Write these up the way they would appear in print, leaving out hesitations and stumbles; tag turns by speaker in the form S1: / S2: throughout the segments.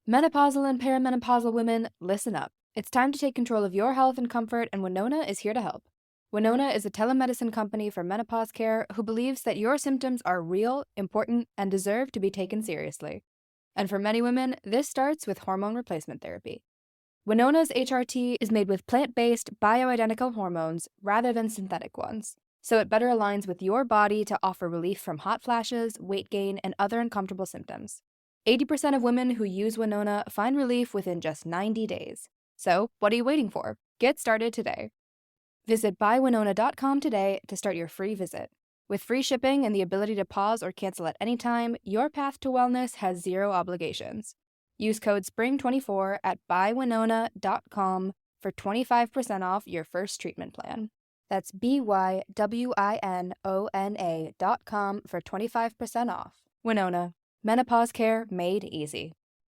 S1: Menopausal and perimenopausal women, listen up. It's time to take control of your health and comfort, and Winona is here to help. Winona is a telemedicine company for menopause care who believes that your symptoms are real, important, and deserve to be taken seriously. And for many women, this starts with hormone replacement therapy. Winona's HRT is made with plant-based, bioidentical hormones rather than synthetic ones, so it better aligns with your body to offer relief from hot flashes, weight gain, and other uncomfortable symptoms. 80% of women who use Winona find relief within just 90 days. So, what are you waiting for? Get started today. Visit buywinona.com today to start your free visit. With free shipping and the ability to pause or cancel at any time, your path to wellness has zero obligations. Use code SPRING24 at buywinona.com for 25% off your first treatment plan. That's BYWINONA.com for 25% off. Winona. Menopause care made easy.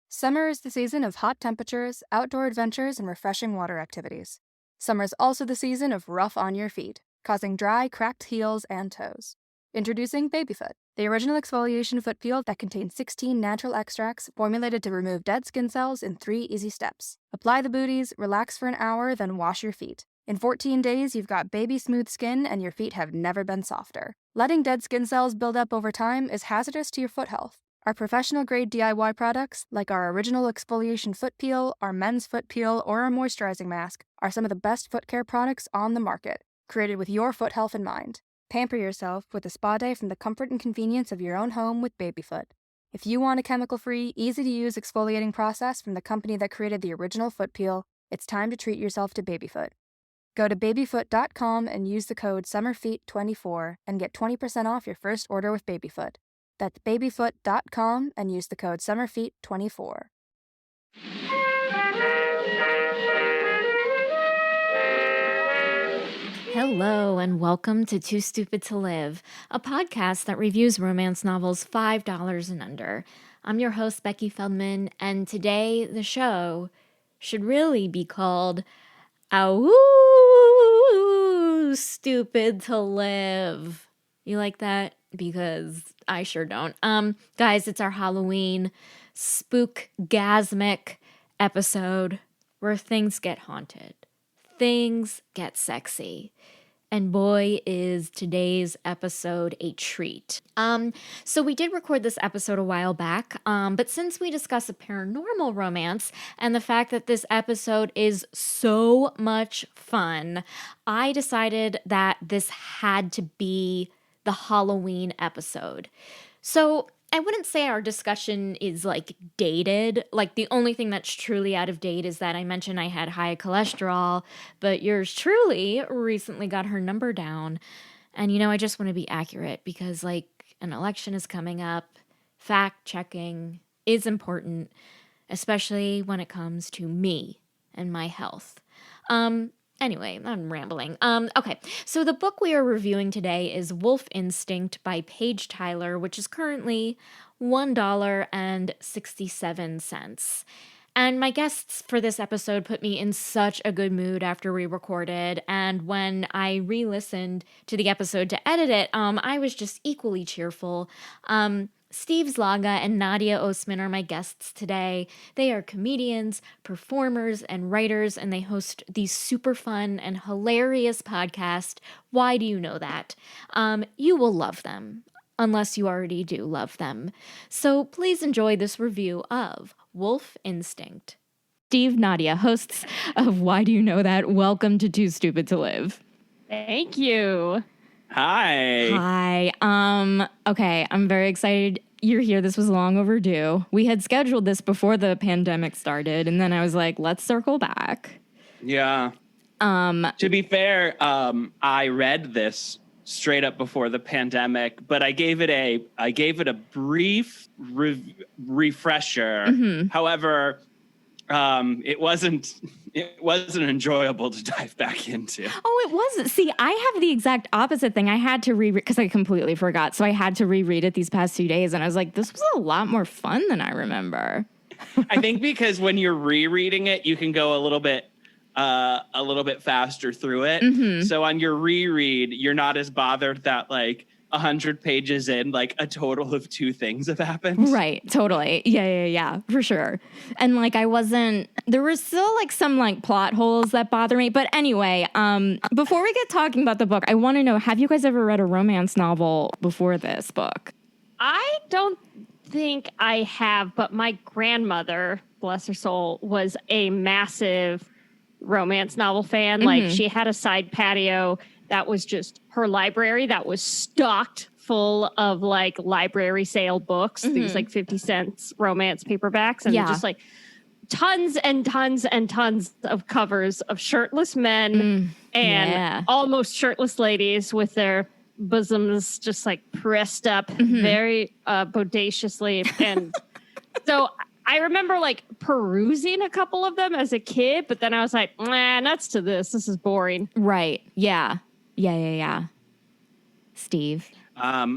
S1: Summer is the season of hot temperatures, outdoor adventures, and refreshing water activities. Summer is also the season of rough on your feet, causing dry, cracked heels and toes. Introducing Babyfoot, the original exfoliation foot peel that contains 16 natural extracts formulated to remove dead skin cells in 3 easy steps. Apply the booties, relax for an hour, then wash your feet. In 14 days, you've got baby smooth skin and your feet have never been softer. Letting dead skin cells build up over time is hazardous to your foot health. Our professional-grade DIY products, like our original exfoliation foot peel, our men's foot peel, or our moisturizing mask, are some of the best foot care products on the market, created with your foot health in mind. Pamper yourself with a spa day from the comfort and convenience of your own home with Babyfoot. If you want a chemical-free, easy-to-use exfoliating process from the company that created the original foot peel, it's time to treat yourself to Babyfoot. Go to babyfoot.com and use the code SUMMERFEET24 and get 20% off your first order with Babyfoot. That's babyfoot.com and use the code SUMMERFEET24.
S2: Hello and welcome to Too Stupid to Live, a podcast that reviews romance novels $5 and under. I'm your host, Becky Feldman, and today the show should really be called Ow Stupid to Live. You like that? Because I sure don't. Guys, it's our Halloween spook-gasmic episode where things get haunted. Things get sexy. And boy, is today's episode a treat. So we did record this episode a while back, but since we discuss a paranormal romance and the fact that this episode is so much fun, I decided that this had to be the Halloween episode. So I wouldn't say our discussion is like dated. Like the only thing that's truly out of date is that I mentioned I had high cholesterol, but yours truly recently got her number down. And I just want to be accurate because like an election is coming up. Fact checking is important, especially when it comes to me and my health. Anyway, I'm rambling. Okay, so the book we are reviewing today is Wolf Instinct by Paige Tyler, which is currently $1.67. And my guests for this episode put me in such a good mood after we recorded, and when I re-listened to the episode to edit it, I was just equally cheerful. Steve Szlaga and Nadia Osman are my guests today. They are comedians, performers, and writers, and they host the super fun and hilarious podcast, Why Do You Know That? You will love them, unless you already do love them. So please enjoy this review of Wolf Instinct. Steve, Nadia, hosts of Why Do You Know That? Welcome to Too Stupid to Live.
S3: Thank you.
S2: Hi. Okay, I'm very excited you're here. This was long overdue. We had scheduled this before the pandemic started, and then I was like, let's circle back.
S3: Yeah. To be fair, I read this straight up before the pandemic, but I gave it a brief refresher.
S2: Mm-hmm.
S3: However, it wasn't enjoyable to dive back into.
S2: Oh, it wasn't. See, I have the exact opposite thing. I had to reread because I completely forgot. So I had to reread it these past 2 days, and I was like, this was a lot more fun than I remember.
S3: I think because when you're rereading it, you can go a little bit faster through it.
S2: Mm-hmm.
S3: So on your reread, you're not as bothered that like 100 pages in, like a total of 2 things have happened.
S2: Right. Totally. Yeah. For sure. And like, there were still like some like plot holes that bother me. But anyway, before we get talking about the book, I want to know, have you guys ever read a romance novel before this book?
S4: I don't think I have, but my grandmother, bless her soul, was a massive romance novel fan.
S2: Mm-hmm.
S4: Like, she had a side patio that was just her library that was stocked full of like library sale books, these like 50 cents romance paperbacks, and just like tons and tons and tons of covers of shirtless men and almost shirtless ladies with their bosoms just like pressed up very bodaciously. And so I remember like perusing a couple of them as a kid, but then I was like, nah, nuts to this. This is boring.
S2: Right. Yeah. Steve?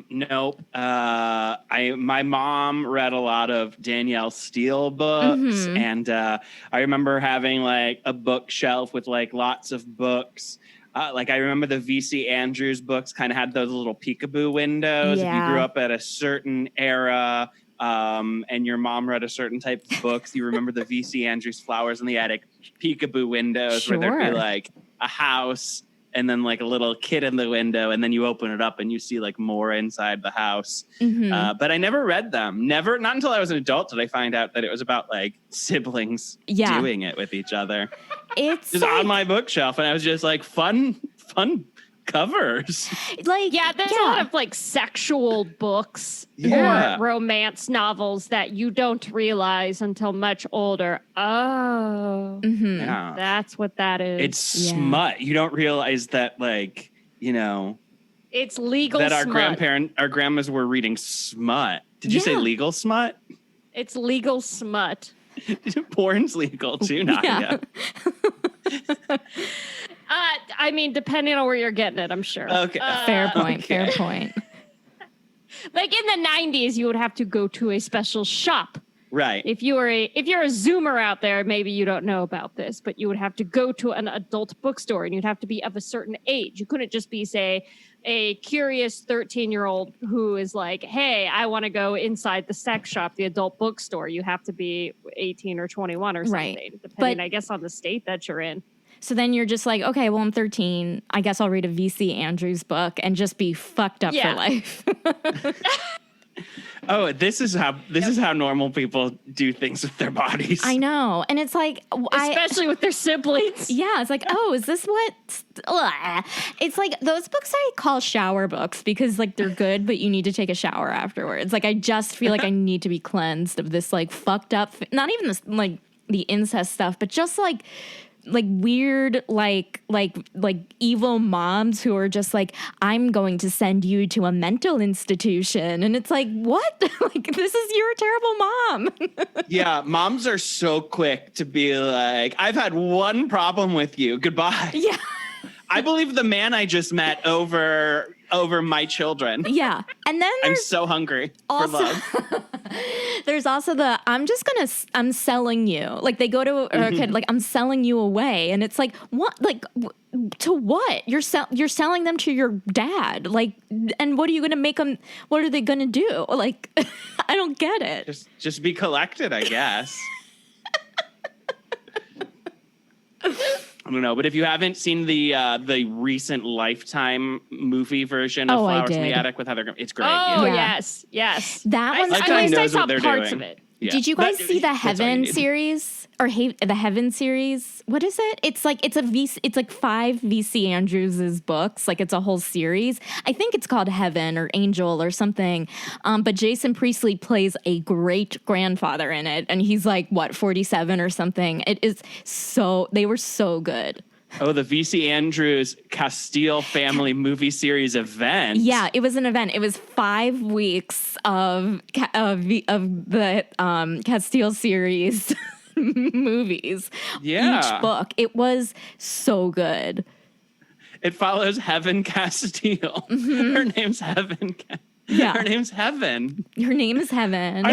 S3: Nope. My mom read a lot of Danielle Steele books, and I remember having like a bookshelf with like lots of books. Like I remember the V.C. Andrews books kind of had those little peekaboo windows. If you grew up at a certain era, and your mom read a certain type of books, you remember the V.C. Andrews Flowers in the Attic peekaboo windows where there'd be like a house and then like a little kid in the window, and then you open it up and you see like more inside the house. But I never read them. Not until I was an adult did I find out that it was about like siblings doing it with each other.
S2: It's
S3: just like, on my bookshelf, and I was just like, fun covers.
S4: Like, there's a lot of like sexual books or romance novels that you don't realize until much older. Oh, that's what that is.
S3: It's smut. You don't realize that, like, you know,
S4: it's legal
S3: that
S4: smut.
S3: Our grandmas were reading smut. Did you say legal smut?
S4: It's legal smut.
S3: Porn's legal too, Nadia.
S4: I mean, depending on where you're getting it, I'm sure.
S2: Okay. Fair point.
S4: Like in the 90s, you would have to go to a special shop.
S3: Right.
S4: If you're a Zoomer out there, maybe you don't know about this, but you would have to go to an adult bookstore, and you'd have to be of a certain age. You couldn't just be, say, a curious 13-year-old who is like, hey, I want to go inside the sex shop, the adult bookstore. You have to be 18 or 21 or something, depending, I guess, on the state that you're in.
S2: So then you're just like, okay, well, I'm 13. I guess I'll read a V.C. Andrews book and just be fucked up for life.
S3: Oh, this is how normal people do things with their bodies.
S2: I know. And it's like,
S4: especially with their siblings.
S2: Yeah. It's like, oh, is this what? It's like those books I call shower books because like they're good, but you need to take a shower afterwards. Like, I just feel like I need to be cleansed of this like fucked up, not even this like the incest stuff, but just like weird, like evil moms who are just like, I'm going to send you to a mental institution. And it's like, what? Like, this is your terrible mom.
S3: Yeah. Moms are so quick to be like, I've had one problem with you. Goodbye.
S2: Yeah.
S3: I believe the man I just met over my children.
S2: Yeah. And then
S3: I'm so hungry for love.
S2: There's also I'm selling you. Like, they go to a kid, like, I'm selling you away. And it's like, what? Like, to what? You're selling them to your dad. Like, and what are you going to make them? What are they going to do? Like, I don't get it.
S3: Just be collected, I guess. I don't know, but if you haven't seen the recent Lifetime movie version of Flowers in the Attic with Heather, it's great.
S4: Oh, yes.
S2: That one's
S3: Lifetime knows
S4: I saw
S3: what they're
S4: parts
S3: doing.
S4: of it.
S2: Yeah. Did you guys see the Heaven series or the Heaven series? What is it? It's like it's like 5 V.C. Andrews' books. Like, it's a whole series. I think it's called Heaven or Angel or something. But Jason Priestley plays a great grandfather in it, and he's like 47 or something. It is they were so good.
S3: Oh, the V.C. Andrews Castile family movie series event.
S2: Yeah, it was an event. It was 5 weeks of the Castile series movies.
S3: Yeah.
S2: Each book. It was so good.
S3: It follows Heaven Castile.
S2: Mm-hmm.
S3: Her name's Heaven.
S2: Yeah.
S3: Her name's Heaven.
S2: Her name is Heaven.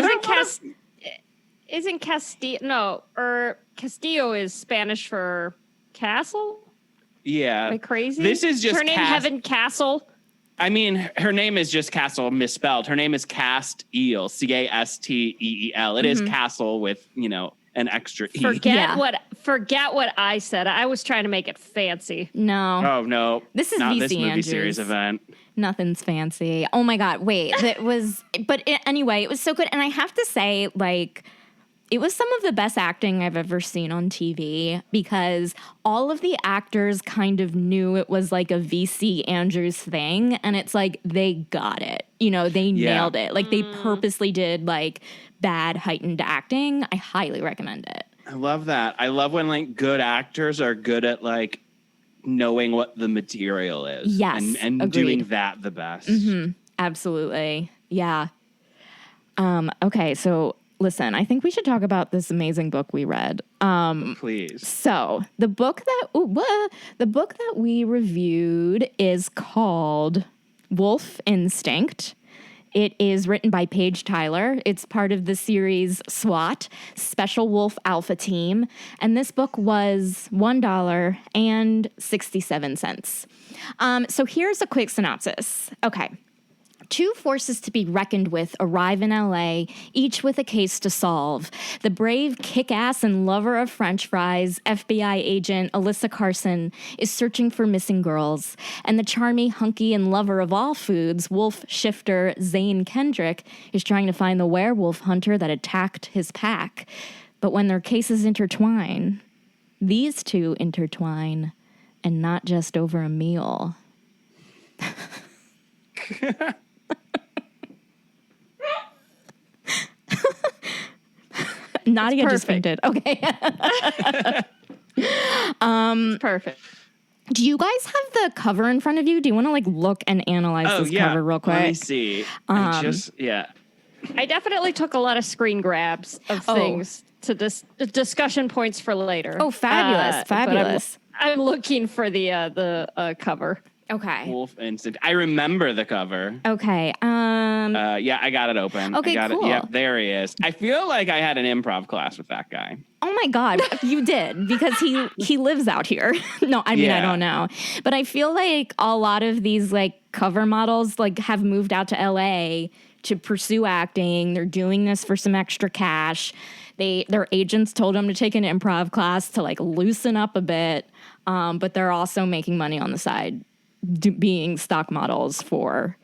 S4: Isn't Castillo? No, or Castillo is Spanish for castle.
S3: Yeah.
S4: Am I crazy?
S3: This is just
S4: her name. Heaven Castle.
S3: I mean, her name is just Castle misspelled. Her name is Casteel, Casteel. It is Castle with, an extra E.
S4: Forget what I said. I was trying to make it fancy.
S2: No.
S3: Oh, no.
S2: This is
S3: not
S2: VC
S3: this movie
S2: Andrews.
S3: series event.
S2: Nothing's fancy. Oh my God. Wait, anyway, it was so good. And I have to say, like, it was some of the best acting I've ever seen on TV because all of the actors kind of knew it was like a VC Andrews thing. And it's like, they got it. They nailed it. Like they purposely did like bad heightened acting. I highly recommend it.
S3: I love that. I love when like good actors are good at like knowing what the material is.
S2: Yes.
S3: And doing that the best.
S2: Mm-hmm. Absolutely. Yeah. Okay. So, listen, I think we should talk about this amazing book we read.
S3: Please.
S2: So the book that we reviewed is called Wolf Instinct. It is written by Paige Tyler. It's part of the series SWAT, Special Wolf Alpha Team. And this book was $1.67. So here's a quick synopsis. Okay. Two forces to be reckoned with arrive in LA, each with a case to solve. The brave, kick-ass, and lover of French fries, FBI agent Alyssa Carson, is searching for missing girls. And the charming, hunky, and lover of all foods, wolf shifter Zane Kendrick, is trying to find the werewolf hunter that attacked his pack. But when their cases intertwine, these two intertwine, and not just over a meal. Nadia just fainted. Okay.
S4: Perfect.
S2: Do you guys have the cover in front of you? Do you want to like look and analyze this cover real quick?
S3: Let me see.
S4: I definitely took a lot of screen grabs of things to discussion points for later.
S2: Oh, fabulous. Fabulous.
S4: I'm looking for the cover.
S2: Okay.
S3: Wolf Instinct. I remember the cover.
S2: Okay.
S3: Yeah, I got it open.
S2: Okay, cool.
S3: Yep, there he is. I feel like I had an improv class with that guy.
S2: Oh my God, you did, because he lives out here. No, I mean, I don't know. But I feel like a lot of these like cover models like have moved out to LA to pursue acting. They're doing this for some extra cash. Their agents told them to take an improv class to like loosen up a bit. But they're also making money on the side being stock models for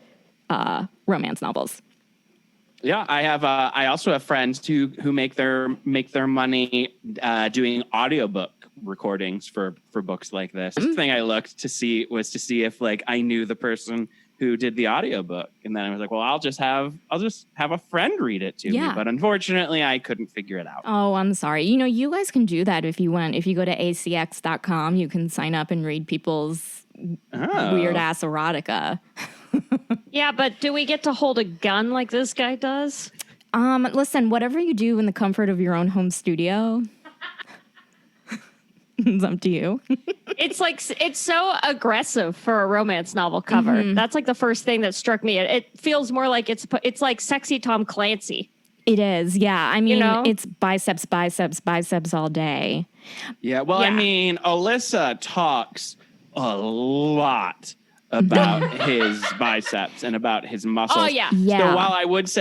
S2: romance novels.
S3: Yeah, I also have friends who make their money doing audiobook recordings for books like this. The thing I looked to see if like I knew the person who did the audiobook, and then I was like, well, I'll just have a friend read it to me. But unfortunately, I couldn't figure it out.
S2: Oh, I'm sorry. You guys can do that if you go to acx.com, you can sign up and read people's weird ass erotica.
S4: Yeah, but do we get to hold a gun like this guy does?
S2: Listen, whatever you do in the comfort of your own home studio, it's up to you.
S4: It's so aggressive for a romance novel cover. Mm-hmm. That's like the first thing that struck me. It feels more like it's like sexy Tom Clancy.
S2: It is, yeah. I mean, it's biceps, biceps, biceps all day.
S3: Yeah, well, I mean, Alyssa talks a lot about his biceps and about his muscles.
S4: Oh, yeah.
S2: Yeah.
S3: So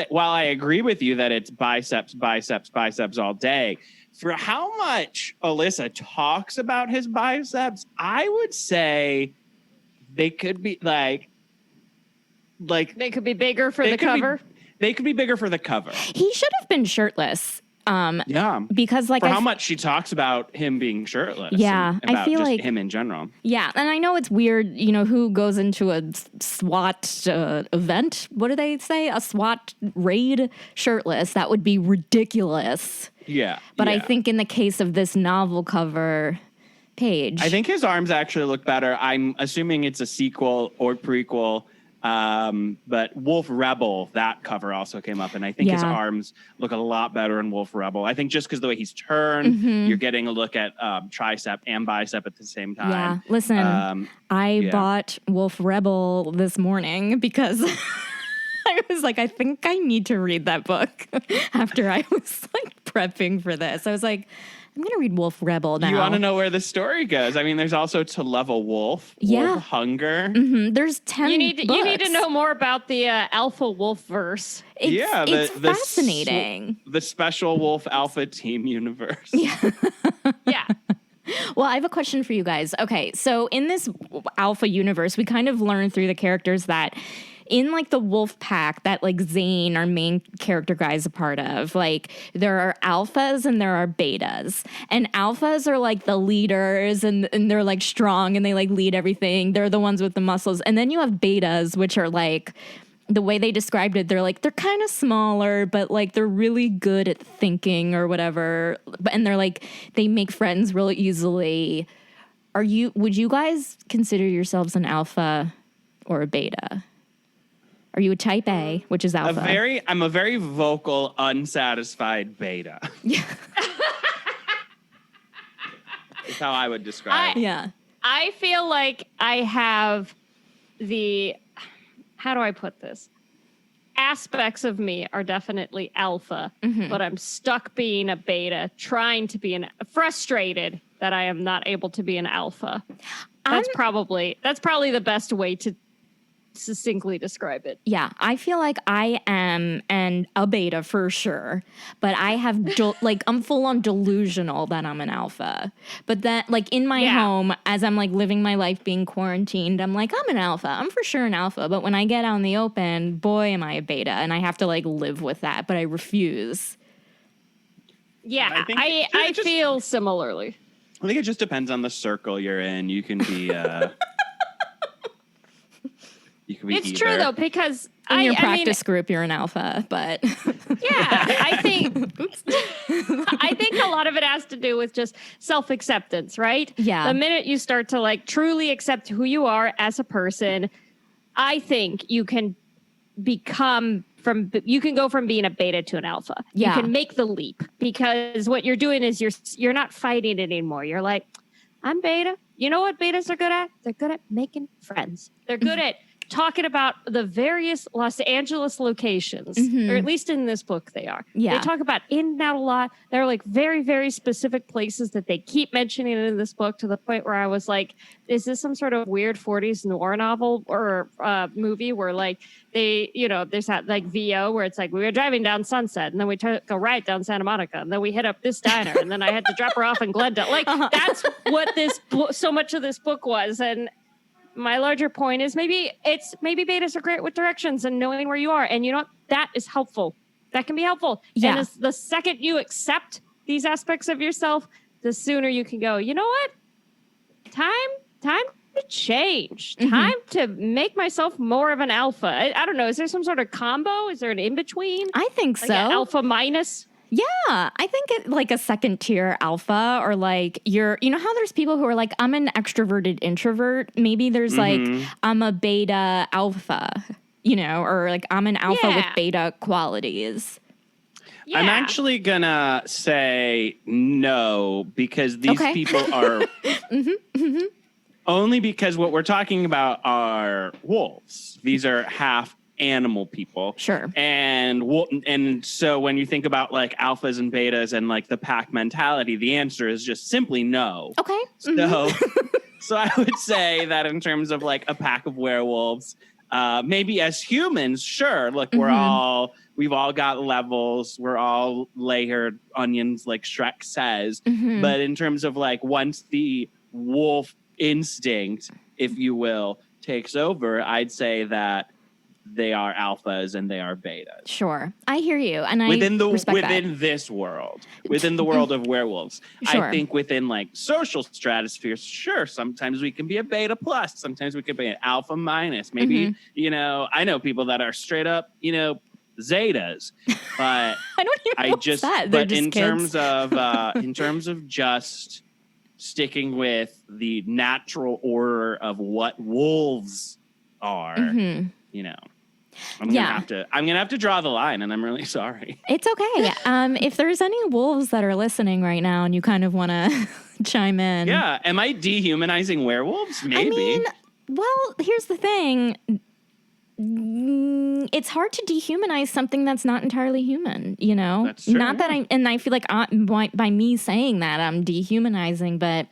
S3: while I agree with you that it's biceps, biceps, biceps all day, for how much Alyssa talks about his biceps, I would say they could be like
S4: they could be bigger for the cover.
S3: They could be bigger for the cover.
S2: He should have been shirtless. Because like
S3: for how much she talks about him being shirtless.
S2: Yeah,
S3: about
S2: I feel
S3: just
S2: like
S3: him in general.
S2: Yeah, and I know it's weird. Who goes into a SWAT event? What do they say? A SWAT raid shirtless? That would be ridiculous.
S3: Yeah,
S2: but I think in the case of this novel cover, Paige,
S3: I think his arms actually look better. I'm assuming it's a sequel or prequel. But Wolf Rebel, that cover also came up, and I think his arms look a lot better in Wolf Rebel. I think just because the way he's turned, you're getting a look at tricep and bicep at the same time.
S2: Yeah, listen, I bought Wolf Rebel this morning because I was like, I think I need to read that book after I was like prepping for this. I was like, I'm going to read Wolf Rebel now.
S3: You want to know where the story goes? I mean, there's also To Love a Wolf, Wolf Hunger.
S2: Mm-hmm. There's 10
S4: You need
S2: books.
S4: to know more about the Alpha Wolf verse.
S2: It's fascinating.
S3: The Special Wolf Alpha Team universe.
S2: Yeah.
S4: Yeah.
S2: Well, I have a question for you guys. Okay, so in this Alpha universe, we kind of learn through the characters that in like the wolf pack that like Zane, our main character guy, is a part of, like there are alphas and there are betas. And alphas are like the leaders and they're like strong and they like lead everything. They're the ones with the muscles. And then you have betas, which are like, the way they described it, they're kind of smaller, but like they're really good at thinking or whatever. And they're like, they make friends real easily. Would you guys consider yourselves an alpha or a beta? Are you a type A, which is alpha?
S3: I'm a very vocal, unsatisfied beta.
S2: Yeah.
S3: That's how I would describe it.
S2: Yeah.
S4: I feel like I have how do I put this? Aspects of me are definitely alpha, but I'm stuck being a beta, trying to be frustrated that I am not able to be an alpha. That's probably the best way to succinctly describe it.
S2: Yeah, I feel like I am a beta for sure, but I have I'm full on delusional that I'm an alpha. But that like in my home, as I'm like living my life being quarantined, I'm like, I'm an alpha. I'm for sure an alpha. But when I get out in the open, boy, am I a beta, and I have to like live with that. But I refuse.
S4: Yeah, I feel similarly.
S3: I think it just depends on the circle you're in. You can be.
S4: It's true though, because
S2: in your practice group, you're an alpha, but
S4: I think a lot of it has to do with just self-acceptance, right?
S2: Yeah.
S4: The minute you start to like truly accept who you are as a person, I think you can go from being a beta to an alpha.
S2: Yeah.
S4: You can make the leap, because what you're doing is you're not fighting it anymore. You're like, I'm beta. You know what betas are good at? They're good at making friends. They're good at talking about the various Los Angeles locations, or at least in this book they are.
S2: Yeah.
S4: They talk about in and out a lot. There are like very, very specific places that they keep mentioning in this book, to the point where I was like, is this some sort of weird 40s noir novel or movie where like they, there's that like VO where it's like, we were driving down Sunset and then we took a right down Santa Monica and then we hit up this diner and then I had to drop her off in Glendale. Like that's what so much of this book was. And my larger point is maybe betas are great with directions and knowing where you are. And that is helpful. That can be helpful.
S2: Yeah.
S4: And the second you accept these aspects of yourself, the sooner you can go, you know what? Time to change. Time to make myself more of an alpha. I don't know. Is there some sort of combo? Is there an in-between?
S2: I think
S4: like
S2: so.
S4: Alpha minus?
S2: Yeah, I think it like a second tier alpha, or like you know how there's people who are like, I'm an extroverted introvert. Maybe there's like, I'm a beta alpha, or like I'm an alpha with beta qualities.
S3: Yeah. I'm actually gonna say no, because these people are only because what we're talking about are wolves. These are half animal people.
S2: Sure.
S3: And so when you think about like alphas and betas and like the pack mentality, the answer is just simply no.
S2: Okay.
S3: So I would say that in terms of like a pack of werewolves, maybe as humans, sure. Look, we've all got levels. We're all layered onions, like Shrek says. But in terms of like once the wolf instinct, if you will, takes over, I'd say that they are alphas and they are betas.
S2: Sure. I hear you. And
S3: within
S2: that.
S3: This world, within the world of werewolves.
S2: Sure.
S3: I think within like social stratospheres, sure, sometimes we can be a beta plus, sometimes we can be an alpha minus. Maybe, I know people that are straight up, zetas, but
S2: I don't even know that.
S3: But in terms of just sticking with the natural order of what wolves are, I'm gonna have to draw the line, and I'm really sorry.
S2: It's okay. If there's any wolves that are listening right now and you kind of want to chime in.
S3: Yeah. Am I dehumanizing werewolves? Maybe.
S2: I mean, well, here's the thing. it's hard to dehumanize something that's not entirely human, you know?
S3: That's true,
S2: not that I feel like by me saying that I'm dehumanizing, but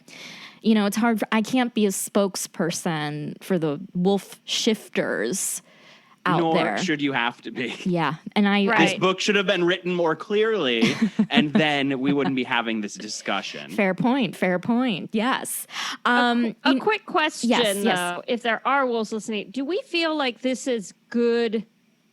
S2: you know, it's hard. I can't be a spokesperson for the wolf shifters out there.
S3: Nor should you have to be.
S2: Yeah. And
S3: This book should have been written more clearly, and then we wouldn't be having this discussion.
S2: Fair point. Yes.
S4: A quick question, though. If there are wolves listening, do we feel like this is good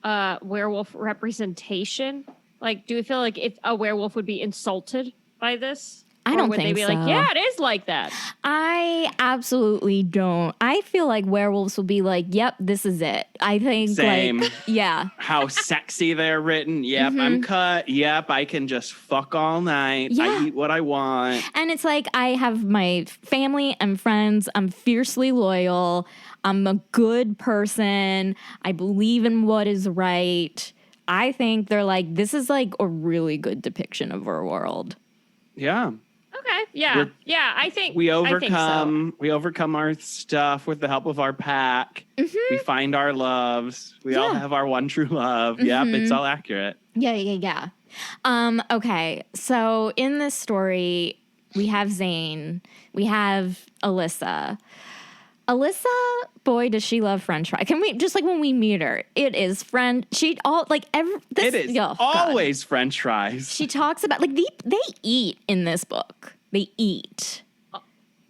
S4: werewolf representation? Like, do we feel like if a werewolf would be insulted by this?
S2: I don't
S4: would
S2: think
S4: they be
S2: so.
S4: like, yeah, it is like that?
S2: I absolutely don't. I feel like werewolves will be like, yep, this is it. I think
S3: Same.
S2: like, yeah.
S3: How sexy they're written. Yep, I'm cut. Yep, I can just fuck all night.
S2: Yeah.
S3: I eat what I want.
S2: And it's like, I have my family and friends. I'm fiercely loyal. I'm a good person. I believe in what is right. I think they're like, this is like a really good depiction of our world.
S3: Yeah.
S4: Okay. Yeah. I think
S3: we overcome.
S4: I think so.
S3: We overcome our stuff with the help of our pack. We find our loves. We all have our one true love. Yep, it's all accurate.
S2: Yeah. Okay. So in this story, we have Zane. We have Alyssa. Alyssa, boy, does she love French fries. Can we just like when we meet her, it is
S3: It is always French fries.
S2: She talks about like they eat in this book. They eat.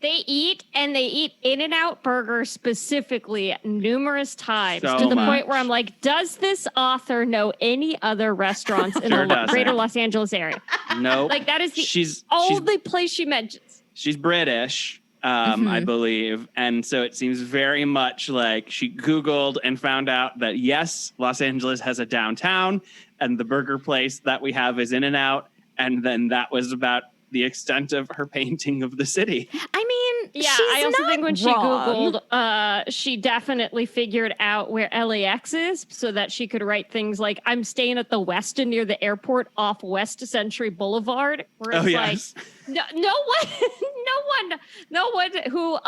S4: They eat, and they eat In-N-Out Burger specifically numerous times
S3: So
S4: to the
S3: much.
S4: point where I'm like, does this author know any other restaurants in the greater Los Angeles area?
S3: Nope.
S4: Like that is the
S3: she's
S4: only place she mentions.
S3: She's British, I believe. And so it seems very much like she Googled and found out that, yes, Los Angeles has a downtown and the burger place that we have is In-N-Out. And then that was about the extent of her painting of the city.
S2: I mean,
S4: Yeah,
S2: she's
S4: I also
S2: not
S4: think when she
S2: wrong.
S4: Googled, she definitely figured out where LAX is so that she could write things like, I'm staying at the Westin near the airport off West Century Boulevard. Where it's
S3: yes.
S4: like, no one who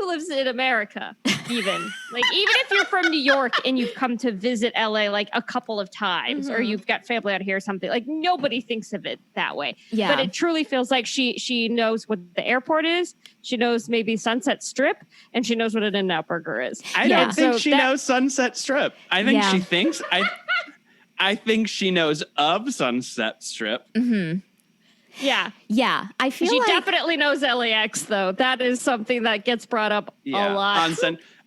S4: lives in America, even. Like, even if you're from New York and you've come to visit LA like a couple of times or you've got family out here or something, like nobody thinks of it that way.
S2: Yeah.
S4: But it truly feels like she knows what the airport is. She knows maybe Sunset Strip, and she knows what an In-N-Out Burger is.
S3: I don't think she knows Sunset Strip. I think she thinks I think she knows of Sunset Strip.
S4: Yeah.
S2: Yeah. I feel
S4: She
S2: like
S4: definitely knows LAX, though. That is something that gets brought up a lot.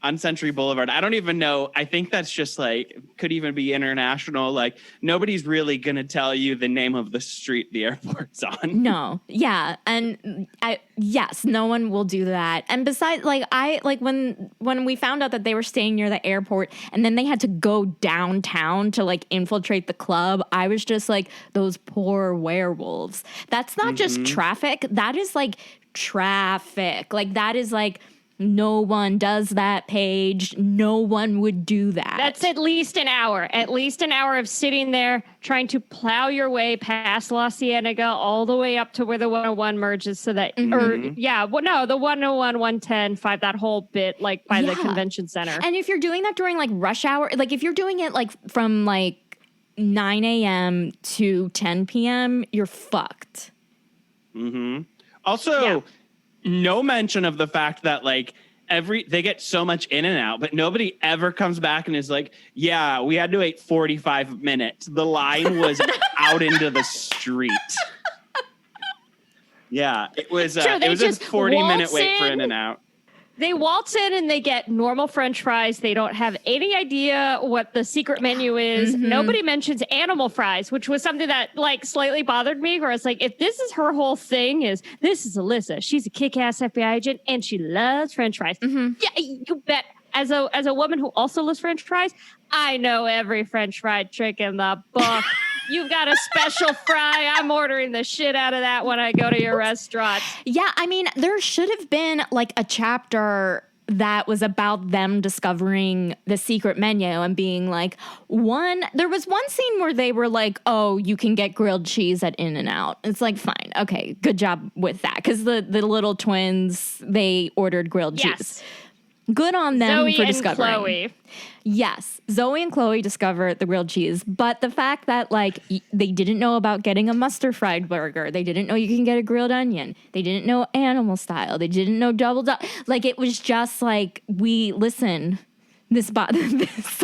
S3: On Century Boulevard. I don't even know. I think that's just like, could even be international. Like, nobody's really going to tell you the name of the street the airport's on.
S2: No. Yeah. And yes, no one will do that. And besides, when we found out that they were staying near the airport and then they had to go downtown to like infiltrate the club, I was just like, those poor werewolves. That's not just traffic. That is like traffic. Like that is like, no one does that, Paige. No one would do that.
S4: That's at least an hour. At least an hour of sitting there trying to plow your way past La Cienega all the way up to where the 101 merges so that, the 101, 110, 5, that whole bit, like by the convention center.
S2: And if you're doing that during like rush hour, like if you're doing it like from like 9 a.m. to 10 p.m., you're fucked.
S3: Also, no mention of the fact that like they get so much in and out, but nobody ever comes back and is like, yeah, we had to wait 45 minutes. The line was out into the street. Yeah, it was a 40-minute wait for in and out.
S4: They waltz in and they get normal French fries. They don't have any idea what the secret menu is. Nobody mentions animal fries, which was something that like slightly bothered me. Where it's like, if this is her whole thing, this is Alyssa. She's a kick-ass FBI agent and she loves French fries. Yeah, you bet. As a woman who also loves French fries, I know every French fried trick in the book. You've got a special fry. I'm ordering the shit out of that when I go to your restaurant.
S2: Yeah, I mean, there should have been like a chapter that was about them discovering the secret menu and being like, there was one scene where they were like, oh, you can get grilled cheese at In-N-Out. It's like, fine. Okay, good job with that. Because the little twins, they ordered grilled cheese. Good on them
S4: Zoe
S2: for
S4: and
S2: discovering.
S4: Chloe.
S2: Yes, Zoe and Chloe discover the grilled cheese, but the fact that like they didn't know about getting a mustard fried burger, they didn't know you can get a grilled onion, they didn't know animal style, they didn't know like it was just like this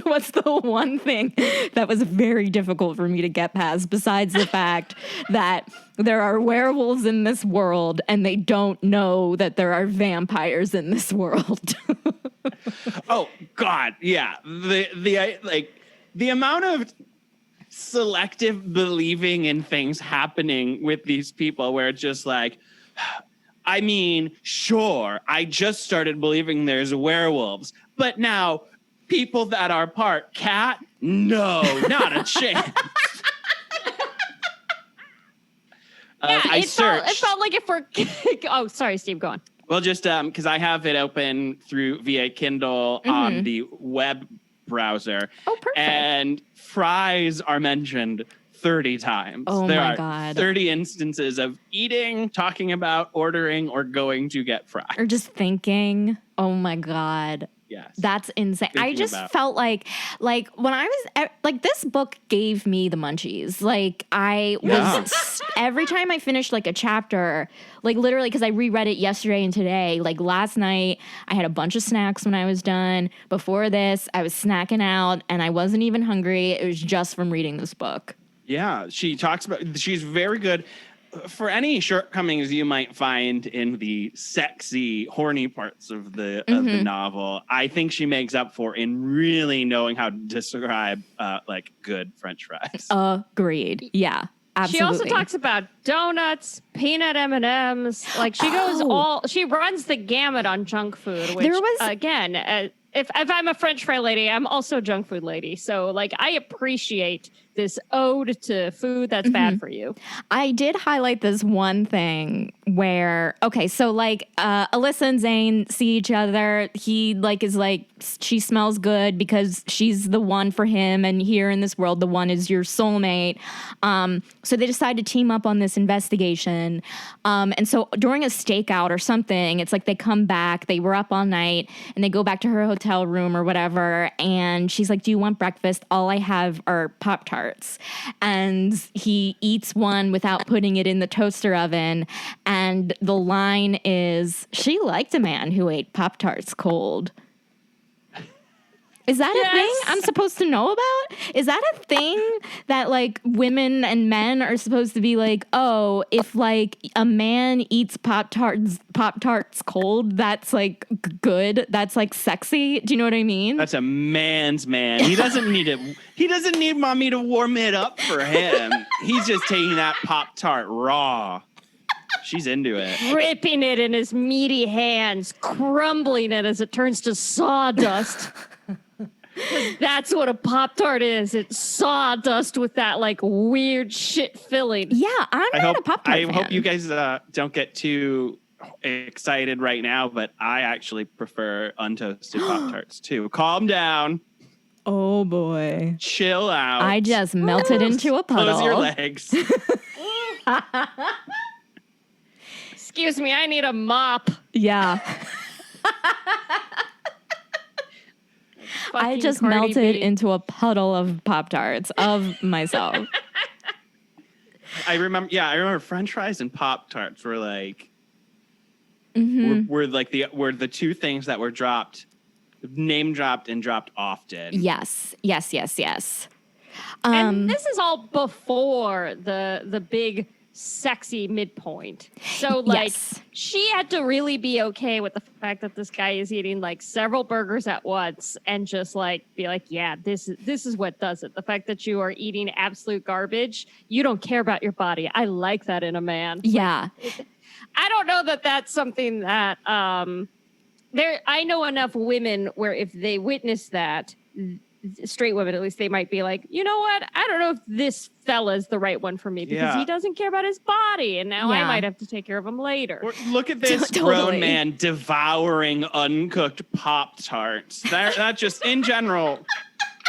S2: was the one thing that was very difficult for me to get past, besides the fact that there are werewolves in this world and they don't know that there are vampires in this world.
S3: Oh God, yeah. The amount of selective believing in things happening with these people, where it's just like, I mean, sure, I just started believing there's werewolves, but now people that are part cat, no, not a chance.
S4: It felt like if we're. Oh, sorry, Steve. Go on.
S3: Well, just because I have it open via Kindle on the web browser.
S2: Oh, perfect.
S3: And fries are mentioned 30 times.
S2: Oh,
S3: there
S2: my
S3: are
S2: God.
S3: 30 instances of eating, talking about, ordering, or going to get fries.
S2: Or just thinking, oh my God.
S3: Yes.
S2: That's insane. I just felt like when I was like, this book gave me the munchies. Like I was every time I finished like a chapter, like literally, because I reread it yesterday and today, like last night I had a bunch of snacks when I was done. Before this, I was snacking out and I wasn't even hungry. It was just from reading this book.
S3: Yeah. She's very good. For any shortcomings you might find in the sexy, horny parts of the novel, I think she makes up for in really knowing how to describe like good French fries.
S2: Agreed. Yeah, absolutely.
S4: She also talks about donuts, peanut M&Ms. Like she she runs the gamut on junk food. Which again, if I'm a French fry lady, I'm also a junk food lady. So like I appreciate this ode to food that's bad for you.
S2: I did highlight this one thing where, okay, so like Alyssa and Zane see each other. He like is like, she smells good because she's the one for him. And here in this world, the one is your soulmate. So they decide to team up on this investigation. And so during a stakeout or something, it's like they come back, they were up all night and they go back to her hotel room or whatever. And she's like, do you want breakfast? All I have are Pop-Tarts. And he eats one without putting it in the toaster oven. And the line is, she liked a man who ate Pop-Tarts cold. Is that a thing I'm supposed to know about? Is that a thing that like women and men are supposed to be like, oh, if like a man eats Pop-Tarts cold, that's like good. That's like sexy. Do you know what I mean?
S3: That's a man's man. He doesn't need mommy to warm it up for him. He's just taking that Pop-Tart raw. She's into it.
S4: Ripping it in his meaty hands, crumbling it as it turns to sawdust. That's what a Pop-Tart is. It's sawdust with that like weird shit filling.
S2: Yeah, I'm not a Pop-Tart fan.
S3: I hope you guys don't get too excited right now, but I actually prefer untoasted Pop-Tarts too. Calm down.
S2: Oh boy.
S3: Chill out.
S2: I just melted into a puddle.
S3: Close your legs.
S4: Excuse me, I need a mop.
S2: Yeah. I just melted into a puddle of Pop-Tarts of myself.
S3: I remember French fries and Pop-Tarts were like were the two things that were name dropped and dropped often.
S2: Yes.
S4: And this is all before the big sexy midpoint. So like she had to really be okay with the fact that this guy is eating like several burgers at once and just like be like, yeah, this is what does it. The fact that you are eating absolute garbage, you don't care about your body. I like that in a man.
S2: Yeah.
S4: Like, I don't know that that's something that I know enough women where if they witness that, straight women at least, they might be like, you know what, I don't know if this fella's the right one for me because he doesn't care about his body and now I might have to take care of him later.
S3: Or look at this grown man devouring uncooked Pop-Tarts. That just in general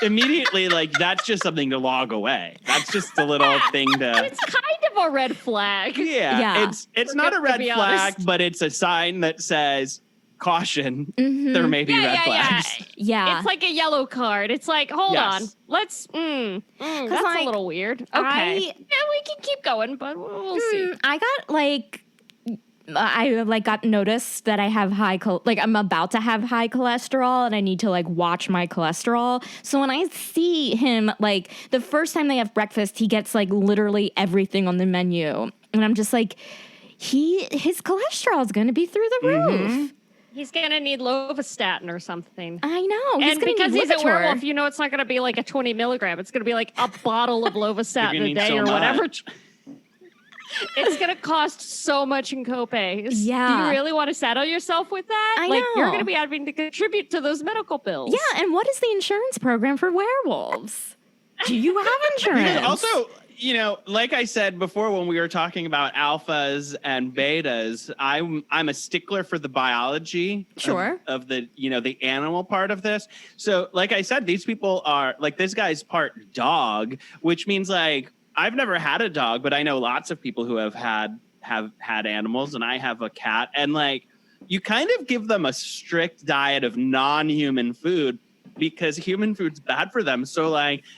S3: immediately, like, that's just something to log away. That's just a little thing to...
S4: It's kind of a red flag.
S3: Yeah. It's not a red flag, but it's a sign that says, caution, there may be red flags.
S2: Yeah.
S4: It's like a yellow card. It's like, hold on. Let's, that's like, a little weird. Okay. Yeah, we can keep going, but we'll see.
S2: I got got noticed that I have I'm about to have high cholesterol and I need to watch my cholesterol. So when I see him, the first time they have breakfast, he gets literally everything on the menu. And I'm just his cholesterol is going to be through the roof.
S4: He's going to need lovastatin or something.
S2: I know.
S4: And because he's a werewolf, it's not going to be a 20 milligram. It's going to be a bottle of lovastatin a day or whatever. It's going to cost so much in copays.
S2: Yeah.
S4: Do you really want to saddle yourself with that?
S2: I know.
S4: You're going to be having to contribute to those medical bills.
S2: Yeah, and what is the insurance program for werewolves? Do you have insurance?
S3: Also, like I said before when we were talking about alphas and betas, I'm a stickler for the biology of the, the animal part of this. So like I said, these people are this guy's part dog, which means I've never had a dog, but I know lots of people who have had animals, and I have a cat, and you kind of give them a strict diet of non-human food because human food's bad for them. So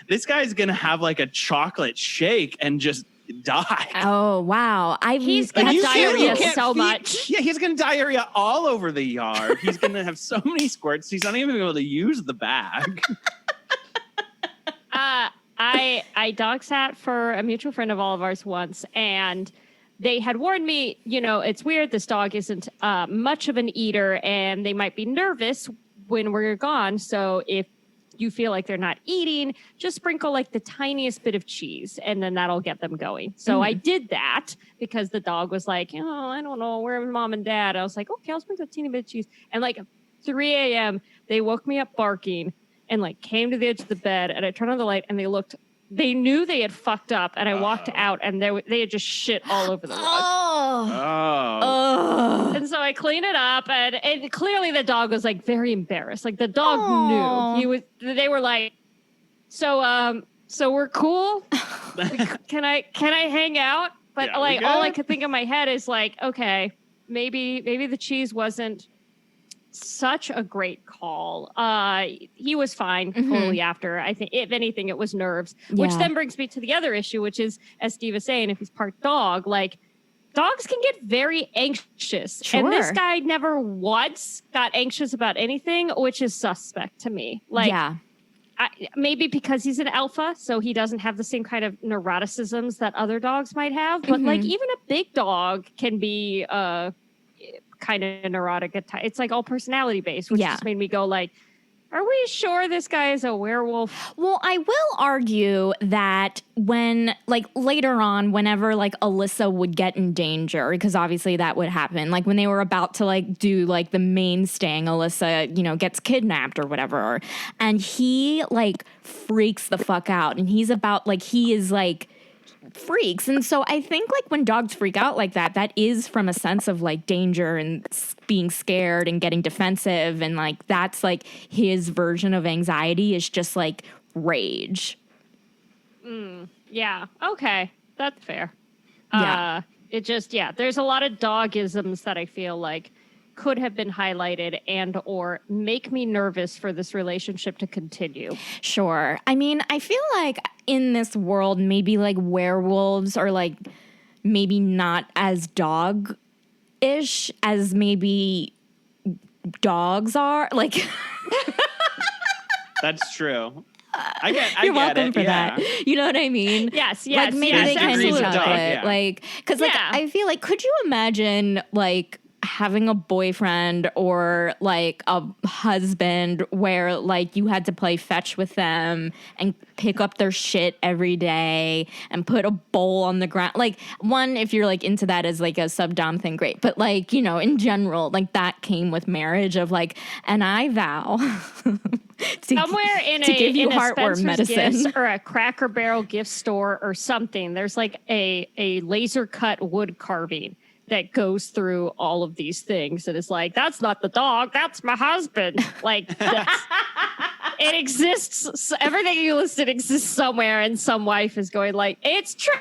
S3: this guy's going to have a chocolate shake and just die.
S2: Oh, wow.
S4: He's got diarrhea so much.
S3: Yeah, he's going to diarrhea all over the yard. He's going to have so many squirts. He's not even able to use the bag.
S4: I dog sat for a mutual friend of all of ours once, and they had warned me, it's weird. This dog isn't much of an eater, and they might be nervous when we're gone. So if you feel like they're not eating, just sprinkle the tiniest bit of cheese, and then that'll get them going. So I did that because the dog was I don't know, where are mom and dad? I was like, okay, I'll sprinkle a teeny bit of cheese. And 3 a.m., they woke me up barking and came to the edge of the bed, and I turned on the light, and they knew they had fucked up, and I walked out, and they had just shit all over the rug.
S2: Oh.
S4: And so I cleaned it up, and clearly the dog was very embarrassed. The dog knew. They were so we're cool. Can I hang out? But all I could think in my head is okay, maybe the cheese wasn't such a great call. He was fine totally after. I think if anything, it was nerves, which then brings me to the other issue, which is, as Steve was saying, if he's part dog, dogs can get very anxious. Sure. And this guy never once got anxious about anything, which is suspect to me. Maybe because he's an alpha, so he doesn't have the same kind of neuroticisms that other dogs might have. But even a big dog can be kind of neurotic at times. It's all personality based, which just made me go are we sure this guy is a werewolf?
S2: Well, I will argue that when later on, whenever Alyssa would get in danger, because obviously that would happen, when they were about to do the main sting, Alyssa, gets kidnapped or whatever, and he freaks the fuck out, and he's about he is freaks. And so I think when dogs freak out like that, that is from a sense of danger and being scared and getting defensive, and that's his version of anxiety is just rage.
S4: Yeah. Okay. That's fair.
S2: Yeah.
S4: It just, there's a lot of dogisms that I feel could have been highlighted and or make me nervous for this relationship to continue.
S2: Sure. I mean, I feel in this world, maybe werewolves are maybe not as dog-ish as maybe dogs are.
S3: That's true. I get
S2: welcome
S3: it.
S2: For that. You know what I mean?
S4: Yes.
S2: Maybe they can be chocolate. Because I feel could you imagine having a boyfriend or a husband where you had to play fetch with them and pick up their shit every day and put a bowl on the ground? One, if you're into that as a sub-dom thing, great. But in general, that came with marriage of and I vow
S4: somewhere in a
S2: heartworm medicine
S4: Gifts or a Cracker Barrel gift store or something, there's a laser cut wood carving that goes through all of these things and is that's not the dog, that's my husband. It exists. Everything you listed exists somewhere, and some wife is going it's true.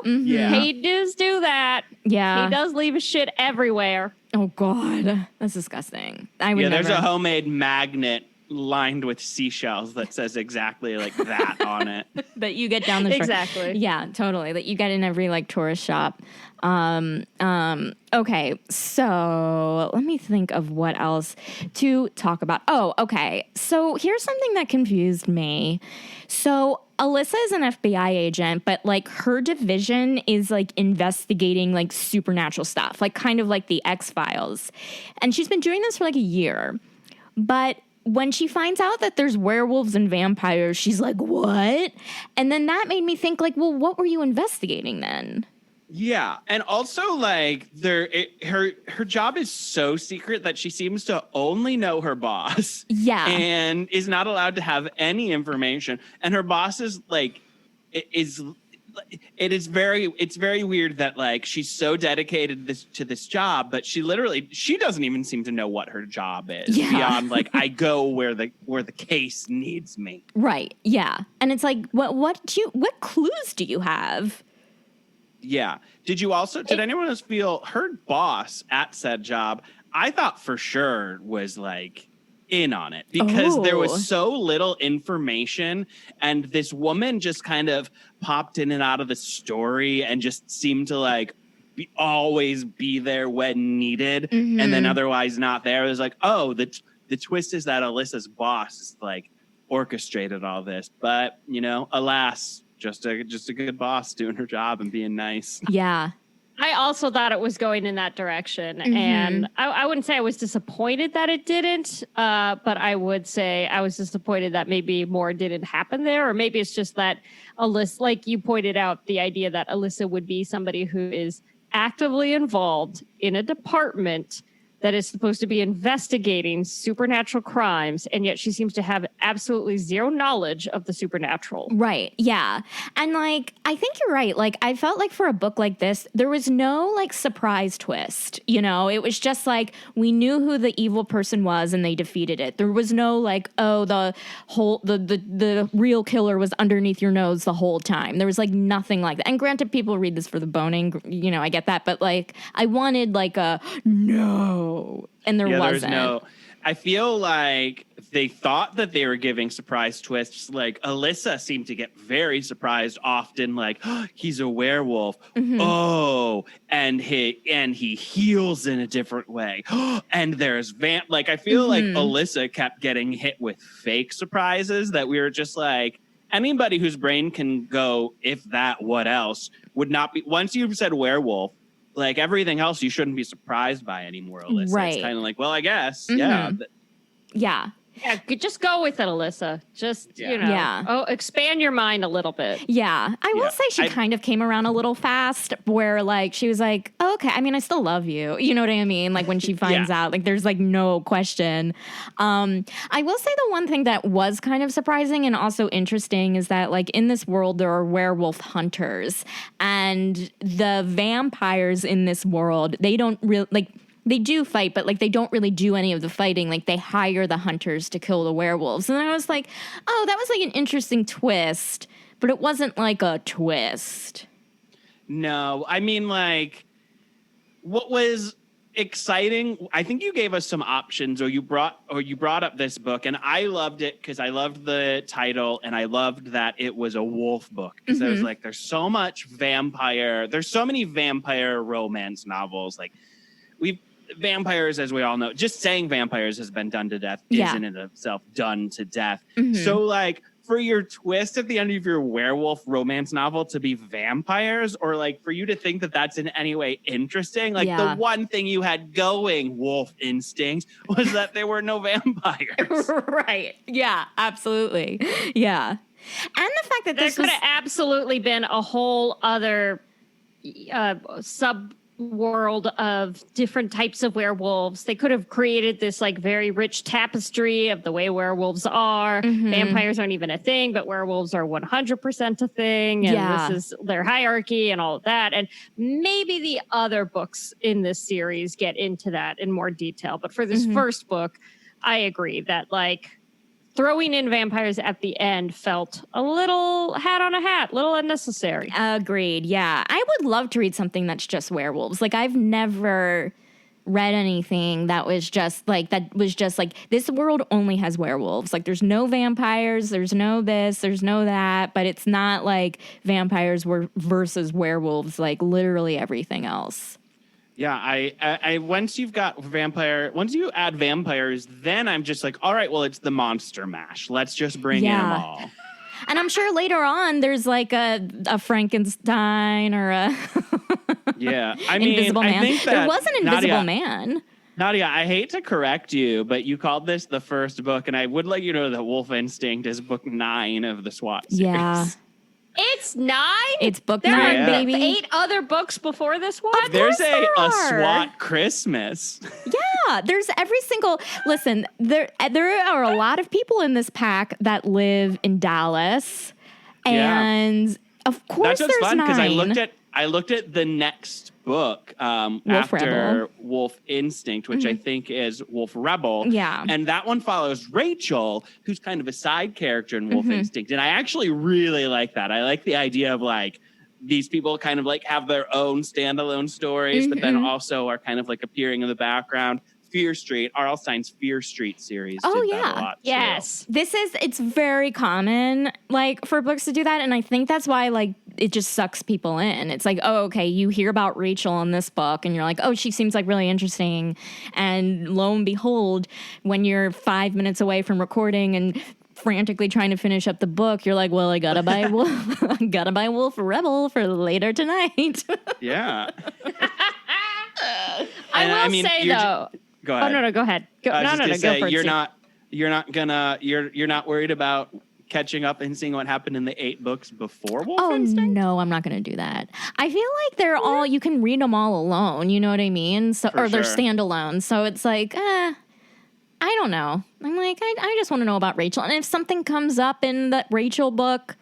S4: true.
S3: Yeah.
S4: He does do that.
S2: Yeah.
S4: He does leave his shit everywhere.
S2: Oh, God. That's disgusting. I would
S3: there's
S2: never.
S3: a homemade magnet lined with seashells that says exactly like that on it.
S2: That you get down the shore.
S4: Exactly.
S2: Yeah, totally. That you get in every like tourist shop. Okay, so let me think of what else to talk about. Oh, okay. So here's something that confused me. So Alyssa is an FBI agent, but like her division is like investigating like supernatural stuff, like kind of like the X-Files. And she's been doing this for like a year. But when she finds out that there's werewolves and vampires, she's like, what? And then that made me think like, well, what were you investigating then?
S3: Yeah, and also like her job is so secret that she seems to only know her boss.
S2: Yeah,
S3: and is not allowed to have any information. And her boss is like, it's very weird that like she's so dedicated to this job, but she doesn't even seem to know what her job is beyond like I go where the case needs me.
S2: Right. Yeah, and it's like what clues do you have?
S3: Yeah. Did anyone else feel her boss at said job, I thought for sure was like in on it because there was so little information and this woman just kind of popped in and out of the story and just seemed to like always be there when needed and then otherwise not there. It was like, oh, the twist is that Alyssa's boss is like orchestrated all this, but alas, just a good boss doing her job and being nice.
S2: Yeah.
S4: I also thought it was going in that direction. And I wouldn't say I was disappointed that it didn't, but I would say I was disappointed that maybe more didn't happen there. Or maybe it's just that Alyssa, like you pointed out, the idea that Alyssa would be somebody who is actively involved in a department that is supposed to be investigating supernatural crimes, and yet she seems to have absolutely zero knowledge of the supernatural.
S2: Right. Yeah. And like, I think you're right. Like, I felt like for a book like this, there was no like surprise twist. It was just like we knew who the evil person was and they defeated it. There was no like, oh, the real killer was underneath your nose the whole time. There was like nothing like that. And granted, people read this for the boning, I get that. But like, I wanted like a no. And there wasn't.
S3: I feel like they thought that they were giving surprise twists. Like Alyssa seemed to get very surprised often, like, oh, he's a werewolf. Oh, and he heals in a different way. And there's like I feel like Alyssa kept getting hit with fake surprises that we were just like, anybody whose brain can go, if that, what else, would not be. Once you've said werewolf, like everything else, you shouldn't be surprised by anymore, Alyssa.
S2: Right.
S3: It's kind of like, well, I guess, yeah.
S2: Yeah.
S4: Yeah, just go with it, Alyssa. Just, expand your mind a little bit.
S2: Yeah. I will say she kind of came around a little fast where, like, she was like, oh, okay, I mean, I still love you. You know what I mean? Like, when she finds out, like, there's, like, no question. I will say the one thing that was kind of surprising and also interesting is that, like, in this world, there are werewolf hunters. And the vampires in this world, they don't really, like, they do fight, but like they don't really do any of the fighting. Like they hire the hunters to kill the werewolves. And I was like, oh, that was like an interesting twist, but it wasn't like a twist.
S3: No, I mean, like, what was exciting, I think you gave us some options, or you brought up this book, and I loved it because I loved the title and I loved that it was a wolf book. Because I was like, there's so many vampire romance novels. Like vampires, as we all know, just saying vampires has been done to death is in and of itself done to death. So like for your twist at the end of your werewolf romance novel to be vampires, or like for you to think that that's in any way interesting, like the one thing you had going, Wolf Instincts, was that there were no vampires.
S2: Right. Yeah, absolutely. Yeah. And the fact that
S4: there could have absolutely been a whole other sub world of different types of werewolves. They could have created this like very rich tapestry of the way werewolves are. Vampires aren't even a thing, but werewolves are 100% a thing. And this is their hierarchy and all of that. And maybe the other books in this series get into that in more detail. But for this first book, I agree that like throwing in vampires at the end felt a little hat on a hat, little unnecessary.
S2: Agreed. Yeah. I would love to read something that's just werewolves. Like, I've never read anything that was just like this world only has werewolves. Like, there's no vampires, there's no this, there's no that, but it's not like vampires were versus werewolves, like literally everything else.
S3: Yeah, I once you add vampires, then I'm just like, all right, well, it's the monster mash. Let's just bring in them all.
S2: And I'm sure later on there's like a Frankenstein or a Invisible Man.
S3: I think that
S2: there was an Invisible Man.
S3: Nadia, I hate to correct you, but you called this the first book, and I would let you know that Wolf Instinct is book 9 of the SWAT series.
S2: Yeah.
S4: It's 9?
S2: It's book
S4: there
S2: 9,
S4: are
S2: baby.
S4: 8 other books before this one?
S3: There's a SWAT Christmas.
S2: Yeah, there's every single... Listen, there are a lot of people in this pack that live in Dallas. And of course
S3: that's
S2: there's
S3: fun,
S2: 9.
S3: Because I looked at the next book after
S2: Rebel.
S3: Wolf Instinct, which I think is Wolf Rebel.
S2: Yeah.
S3: And that one follows Rachel, who's kind of a side character in Wolf Instinct. And I actually really like that. I like the idea of like these people kind of like have their own standalone stories, but then also are kind of like appearing in the background. Fear Street, R.L. Stein's Fear Street series.
S2: Oh,
S3: did
S2: yeah.
S3: that a lot
S4: Yes.
S3: too.
S2: It's very common, like, for books to do that. And I think that's why, like, it just sucks people in. It's like, oh, okay, you hear about Rachel in this book and you're like, oh, she seems like really interesting. And lo and behold, when you're 5 minutes away from recording and frantically trying to finish up the book, you're like, well, I gotta buy Wolf Rebel for later tonight.
S3: Yeah.
S4: I will say though.
S3: Go ahead.
S4: Oh no, go ahead. Go for it.
S3: You're not worried about catching up and seeing what happened in the 8 books before Wolf Instinct?
S2: No, I'm not going to do that. I feel like they're all, you can read them all alone, you know what I mean? So, or they're standalone. So it's like, I don't know. I'm like, I just want to know about Rachel. And if something comes up in that Rachel book,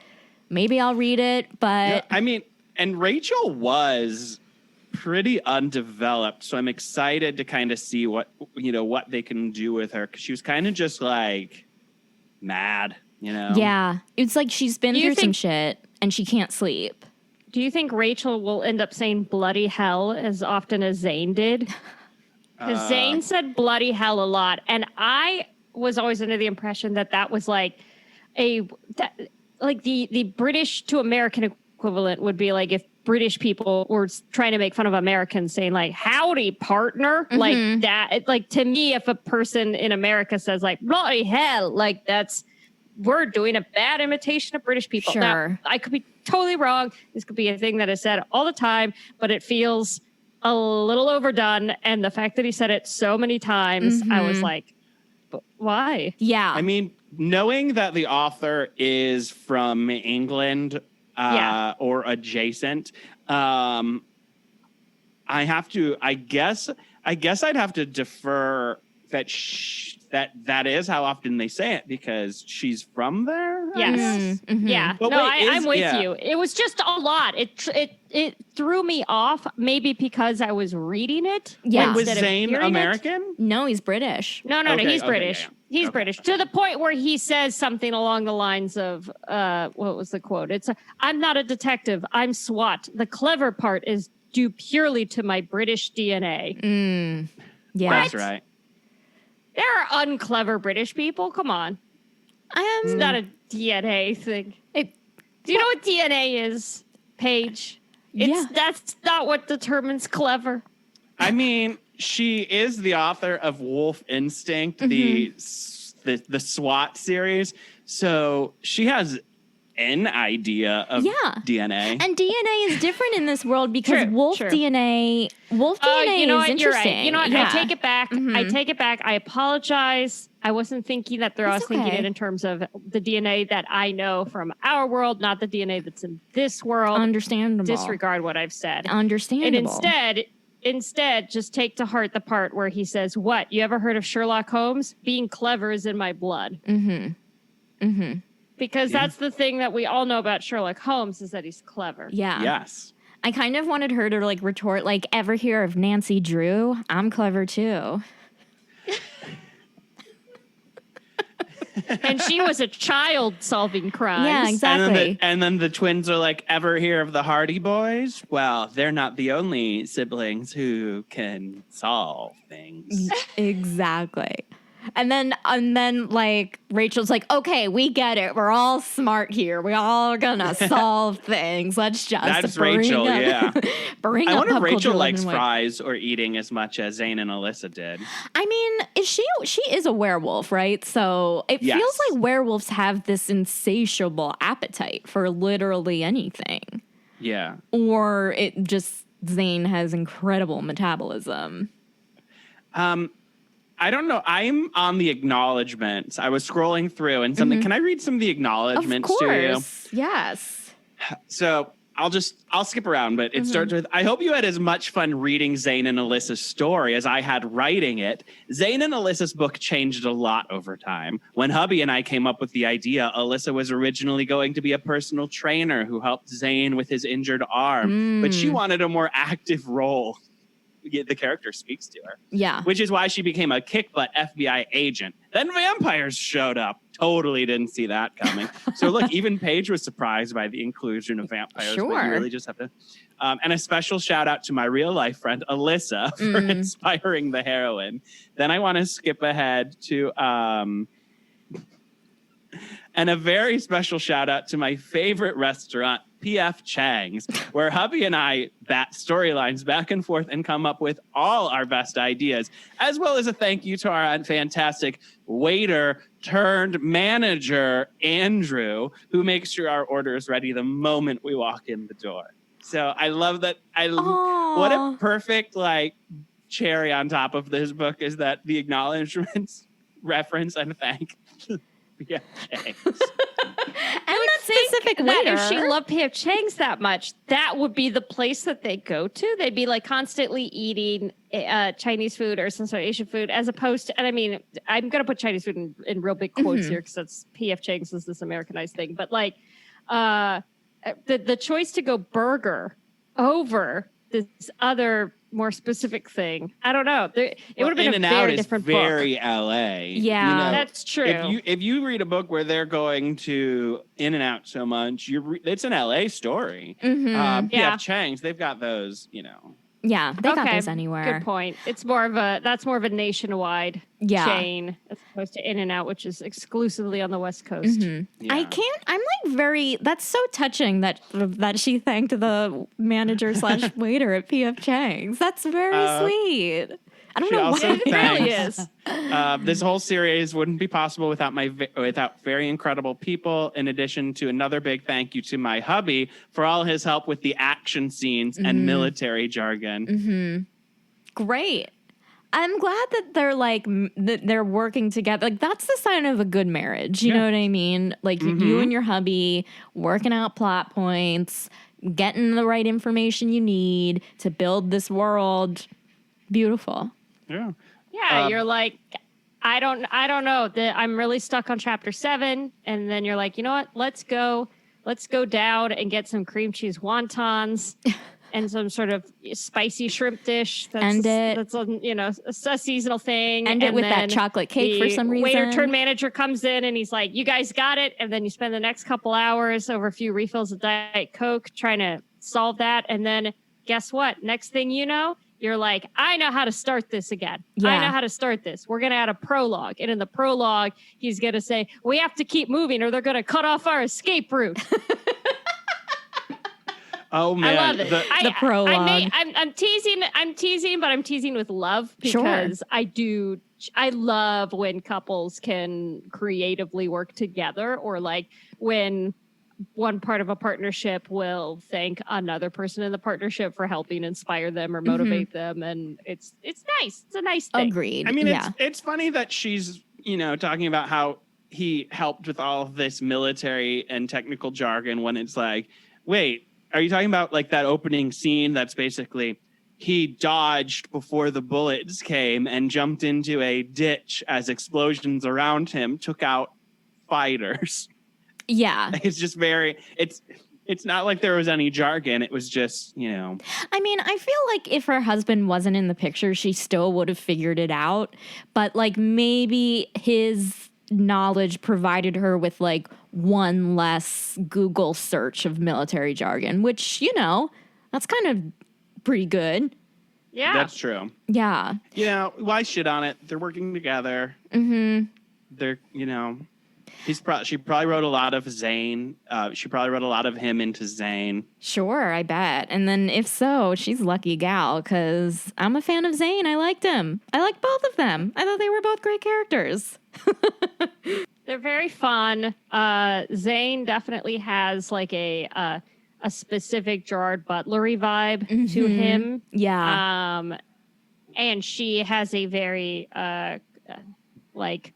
S2: maybe I'll read it. But
S3: and Rachel was pretty undeveloped. So I'm excited to kind of see what they can do with her. Cause she was kind of just like mad.
S2: Yeah. It's like she's been through some shit and she can't sleep.
S4: Do you think Rachel will end up saying bloody hell as often as Zane did? Because Zane said bloody hell a lot. And I was always under the impression that was like the British to American equivalent would be like if British people were trying to make fun of Americans saying like, howdy, partner. Like that. Like to me, if a person in America says like bloody hell, like we're doing a bad imitation of British people.
S2: Sure.
S4: Now, I could be totally wrong. This could be a thing that is said all the time, but it feels a little overdone. And the fact that he said it so many times, I was like, but why?
S2: Yeah.
S4: I
S3: mean, knowing that the author is from England or adjacent, I guess I'd have to defer that is how often they say it because she's from there.
S4: Yes. Yeah. But I'm with you. It was just a lot. It threw me off. Maybe because I was reading it.
S2: Yeah.
S3: Was Zane American?
S2: No, he's British.
S4: No. He's British. Yeah. He's British to the point where he says something along the lines of, what was the quote? It's I'm not a detective. I'm SWAT. The clever part is due purely to my British DNA.
S2: Yeah.
S3: That's right.
S4: There are unclever British people. Come on. It's not a DNA thing. Do you know what DNA is, Paige? That's not what determines clever.
S3: I mean, she is the author of Wolf Instinct, the SWAT series. So she has an idea of DNA.
S2: And DNA is different in this world because Wolf DNA
S4: you know
S2: is
S4: what?
S2: interesting.
S4: You're right. You know what?
S2: Yeah.
S4: I take it back. I take it back. I apologize. I wasn't thinking that through. I was thinking it in terms of the DNA that I know from our world, not the DNA that's in this world.
S2: Understandable.
S4: Disregard what I've said.
S2: Understandable.
S4: And instead, just take to heart the part where he says, what? You ever heard of Sherlock Holmes? Being clever is in my blood. Because that's the thing that we all know about Sherlock Holmes is that he's clever.
S2: Yeah.
S3: Yes.
S2: I kind of wanted her to like retort, like, ever hear of Nancy Drew? I'm clever too.
S4: And she was a child solving crimes.
S2: Yeah, exactly.
S3: And then the twins are like, ever hear of the Hardy Boys? Well, they're not the only siblings who can solve things.
S2: Exactly. And then like Rachel's like, okay, we get it. We're all smart here. We all gonna solve things. Let's just
S3: That's
S2: bring
S3: Rachel,
S2: up,
S3: yeah.
S2: bring
S3: I
S2: up
S3: wonder if
S2: pop
S3: Rachel
S2: culture
S3: likes
S2: living way.
S3: fries or eating as much as Zane and Alyssa did.
S2: I mean, she is a werewolf, right? So it
S3: Yes.
S2: feels like werewolves have this insatiable appetite for literally anything.
S3: Yeah.
S2: Or it just Zane has incredible metabolism.
S3: I don't know. I'm on the acknowledgments. I was scrolling through and something. Can I read some of the acknowledgments
S2: Of
S3: to you?
S2: course. Yes.
S3: So I'll skip around, but it starts with, I hope you had as much fun reading Zane and Alyssa's story as I had writing it. Zane and Alyssa's book changed a lot over time. When hubby and I came up with the idea, Alyssa was originally going to be a personal trainer who helped Zane with his injured arm, but she wanted a more active role. The character speaks to her.
S2: Yeah.
S3: Which is why she became a kick-butt FBI agent. Then vampires showed up. Totally didn't see that coming. So look, even Paige was surprised by the inclusion of vampires.
S2: Sure.
S3: But you really just have to... and a special shout out to my real life friend, Alyssa, for inspiring the heroine. Then I want to skip ahead to... and a very special shout out to my favorite restaurant, P.F. Chang's, where hubby and I bat storylines back and forth and come up with all our best ideas, as well as a thank you to our fantastic waiter turned manager, Andrew, who makes sure our order is ready the moment we walk in the door. So I love that. What a perfect cherry on top of this book is that the acknowledgments reference and thank P.F. Chang's.
S2: And that specific
S4: that
S2: waiter.
S4: if she loved P.F. Chang's that much, that would be the place that they go to. They'd be constantly eating Chinese food or some sort of Asian food, as opposed to, and I mean, I'm going to put Chinese food in real big quotes here because that's P.F. Chang's is this Americanized thing. But the choice to go burger over this other more specific thing, I don't know. It would have been a very different book.
S3: Very LA.
S2: Yeah,
S4: that's true.
S3: If you read a book where they're going to In-N-Out so much, it's an LA story. P.F. Chang's, they've got those,
S2: Yeah, they got those anywhere.
S4: Good point. That's more of a nationwide chain as opposed to In-N-Out, which is exclusively on the West Coast.
S2: Yeah. That's so touching that she thanked the manager / waiter at P.F. Chang's. That's very sweet. I don't know why
S4: it really is.
S3: This whole series wouldn't be possible without very incredible people. In addition to another big thank you to my hubby for all his help with the action scenes and military jargon.
S2: Great. I'm glad that they're working together. That's the sign of a good marriage. You know what I mean? You and your hubby working out plot points, getting the right information you need to build this world. Beautiful.
S3: Yeah.
S4: You're I don't know. I'm really stuck on chapter 7, and then you're like, you know what? Let's go down and get some cream cheese wontons and some sort of spicy shrimp dish. That's a seasonal thing.
S2: End it with that chocolate cake for some reason.
S4: Waiter turned manager comes in and he's like, you guys got it. And then you spend the next couple hours over a few refills of Diet Coke trying to solve that. And then guess what? Next thing you know, you're like, I know how to start this again.
S2: Yeah.
S4: I know how to start this. We're going to add a prologue. And in the prologue, he's going to say, we have to keep moving or they're going to cut off our escape route.
S3: Oh, man.
S4: I love it.
S2: The prologue.
S4: I'm teasing, but I'm teasing with love because I love when couples can creatively work together or when one part of a partnership will thank another person in the partnership for helping inspire them or motivate them. And it's nice. It's a nice thing.
S2: Agreed.
S3: I mean, it's funny that she's, talking about how he helped with all of this military and technical jargon when it's like, wait, are you talking about that opening scene that's basically he dodged before the bullets came and jumped into a ditch as explosions around him took out fighters?
S2: Yeah.
S3: It's just it's not like there was any jargon. It was just, I
S2: mean, I feel like if her husband wasn't in the picture, she still would have figured it out. But maybe his knowledge provided her with like one less Google search of military jargon, which, you know, that's kind of pretty good.
S4: Yeah.
S3: That's true.
S2: Yeah.
S3: You know, why shit on it? They're working together. They're, you know, she probably wrote a lot of Zayn. She probably wrote a lot of him into Zayn.
S2: Sure, I bet. And then if so, she's a lucky gal, because I'm a fan of Zayn. I liked him. I like both of them. I thought they were both great characters.
S4: They're very fun. Zayn definitely has like a specific Gerard Butlery vibe to him.
S2: Yeah.
S4: And she has a very like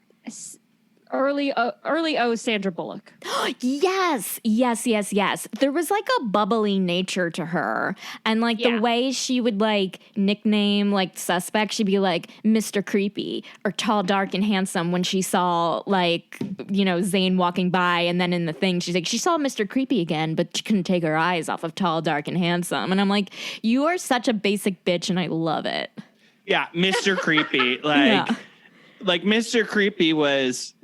S4: early O Sandra Bullock.
S2: Yes. There was like a bubbly nature to her. And like the way she would like nickname like suspects, she'd be like Mr. Creepy or Tall, Dark, and Handsome when she saw like, you know, Zayn walking by. And then in the thing, she's like, she saw Mr. Creepy again, but she couldn't take her eyes off of Tall, Dark, and Handsome. And I'm like, you are such a basic bitch and I love it.
S3: Yeah, Mr. Creepy. Like Mr. Creepy was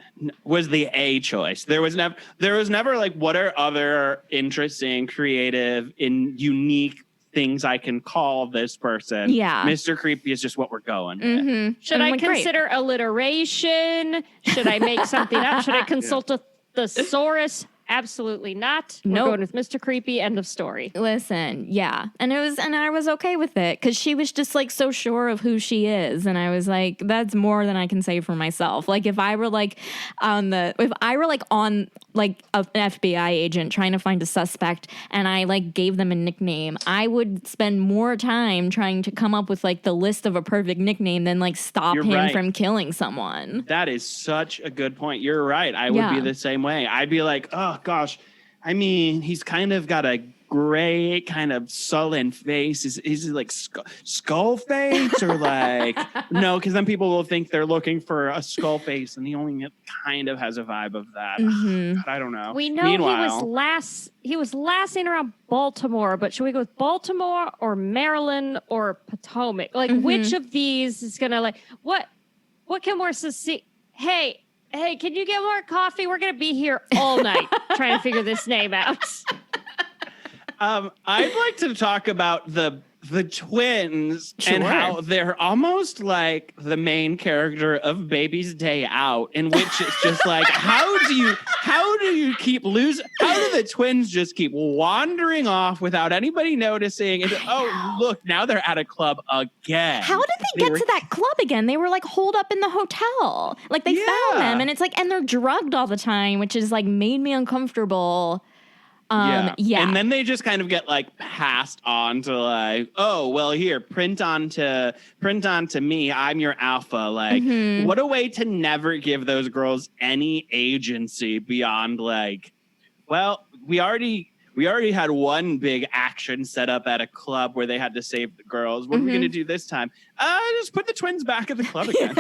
S3: the A choice. There was never like, what are other interesting, creative, and unique things I can call this person?
S2: Yeah.
S3: Mr. Creepy is just what we're going with.
S4: Should I consider alliteration? Should I make something up? Should I consult a thesaurus? Absolutely not. We're going with Mr. Creepy. End of story.
S2: Listen, yeah. And I was okay with it because she was just like so sure of who she is. And I was like, that's more than I can say for myself. Like if I were like on an FBI agent trying to find a suspect and I like gave them a nickname, I would spend more time trying to come up with like the list of a perfect nickname than like stop him from killing someone.
S3: That is such a good point. You're right. I would be the same way. I'd be like, oh gosh, I mean, he's kind of got a gray kind of sullen face. Is it like skull face or like no? Because then people will think they're looking for a skull face, and he only kind of has a vibe of that. God, I don't know.
S4: We know he was last seen around Baltimore, but should we go with Baltimore or Maryland or Potomac? Like which of these is gonna like what can more see? Hey, can you get more coffee? We're going to be here all night trying to figure this name out.
S3: I'd like to talk about the twins and how they're almost like the main character of Baby's Day Out, in which it's just like, how do you keep losing? How do the twins just keep wandering off without anybody noticing? And oh, look, now they're at a club again.
S2: How did they get to that club again? They were like holed up in the hotel. Like they found them, and it's like, and they're drugged all the time, which is like made me uncomfortable. Yeah.
S3: And then they just kind of get like passed on to like, oh, well, here, print onto me. I'm your alpha. Like, what a way to never give those girls any agency beyond like, well, we already had one big action set up at a club where they had to save the girls. What are we going to do this time? Just put the twins back at the club again.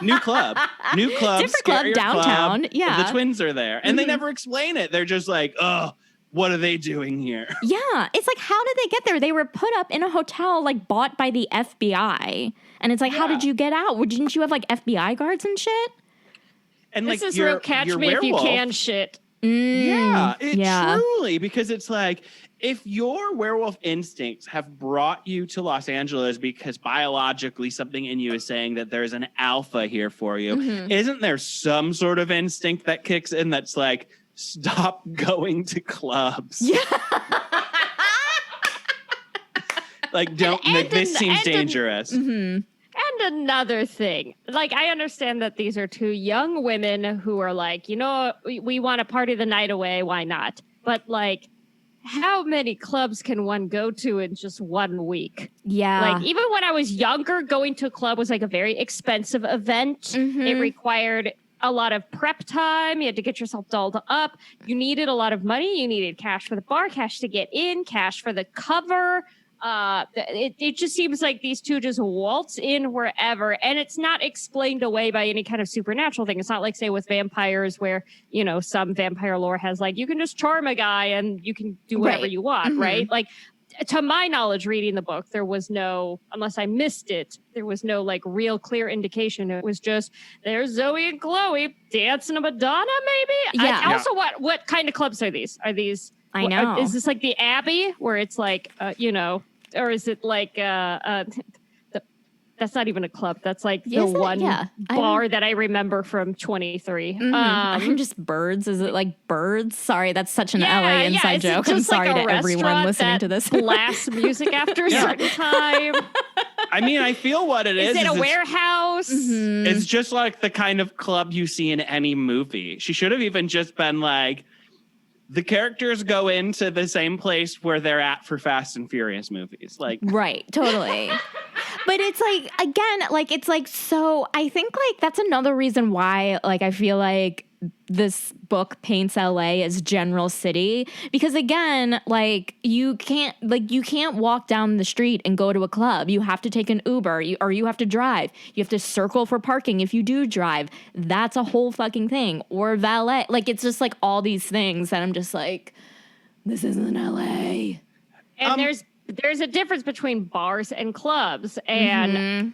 S3: New club,
S2: different club downtown.
S3: Club.
S2: Yeah,
S3: the twins are there, and they never explain it. They're just like, oh. What are they doing here?
S2: Yeah. It's like, how did they get there? They were put up in a hotel, like, bought by the FBI. And it's like, how did you get out? Didn't you have, like, FBI guards and shit?
S3: And
S4: this is real catch me werewolf, if you can shit.
S3: Truly, because it's like, if your werewolf instincts have brought you to Los Angeles because biologically something in you is saying that there's an alpha here for you, isn't there some sort of instinct that kicks in that's like, stop going to clubs. Yeah. Like, this seems dangerous.
S4: And another thing, like, I understand that these are two young women who are like, you know, we want to party the night away. Why not? But like, how many clubs can one go to in just 1 week?
S2: Yeah.
S4: Like, even when I was younger, going to a club was like a very expensive event. It required a lot of prep time. You had to get yourself dolled up. You needed a lot of money. You needed cash for the bar, cash to get in, cash for the cover. It just seems like these two just waltz in wherever, and it's not explained away by any kind of supernatural thing. It's not like, say, with vampires where, you know, some vampire lore has like, you can just charm a guy and you can do whatever you want, right? Like, to my knowledge, reading the book, there was no, unless I missed it, there was no like real clear indication. It was just there's Zoe and Chloe dancing a Madonna, maybe.
S2: Yeah.
S4: Also, what kind of clubs are these? Are these?
S2: I know.
S4: Is this like the Abbey, where it's like or is it like that's not even a club. That's like the one bar that I remember from 23.
S2: I'm just Birds. Is it like Birds? Sorry, that's such an LA inside joke. I'm sorry
S4: like
S2: to everyone listening to this.
S4: Blast music after a certain time.
S3: I mean, I feel what it is.
S4: Is it a warehouse?
S3: It's just like the kind of club you see in any movie. She should have even just been like, the characters go into the same place where they're at for Fast and Furious movies. Like,
S2: right, totally. But it's like, again, like, it's like, so I think like that's another reason why, like, I feel like this book paints LA as General City, because again, like you can't walk down the street and go to a club. You have to take an Uber, or you have to drive. You have to circle for parking if you do drive. That's a whole fucking thing. Or valet. Like, it's just like all these things that I'm just like, this isn't LA.
S4: And there's a difference between bars and clubs. And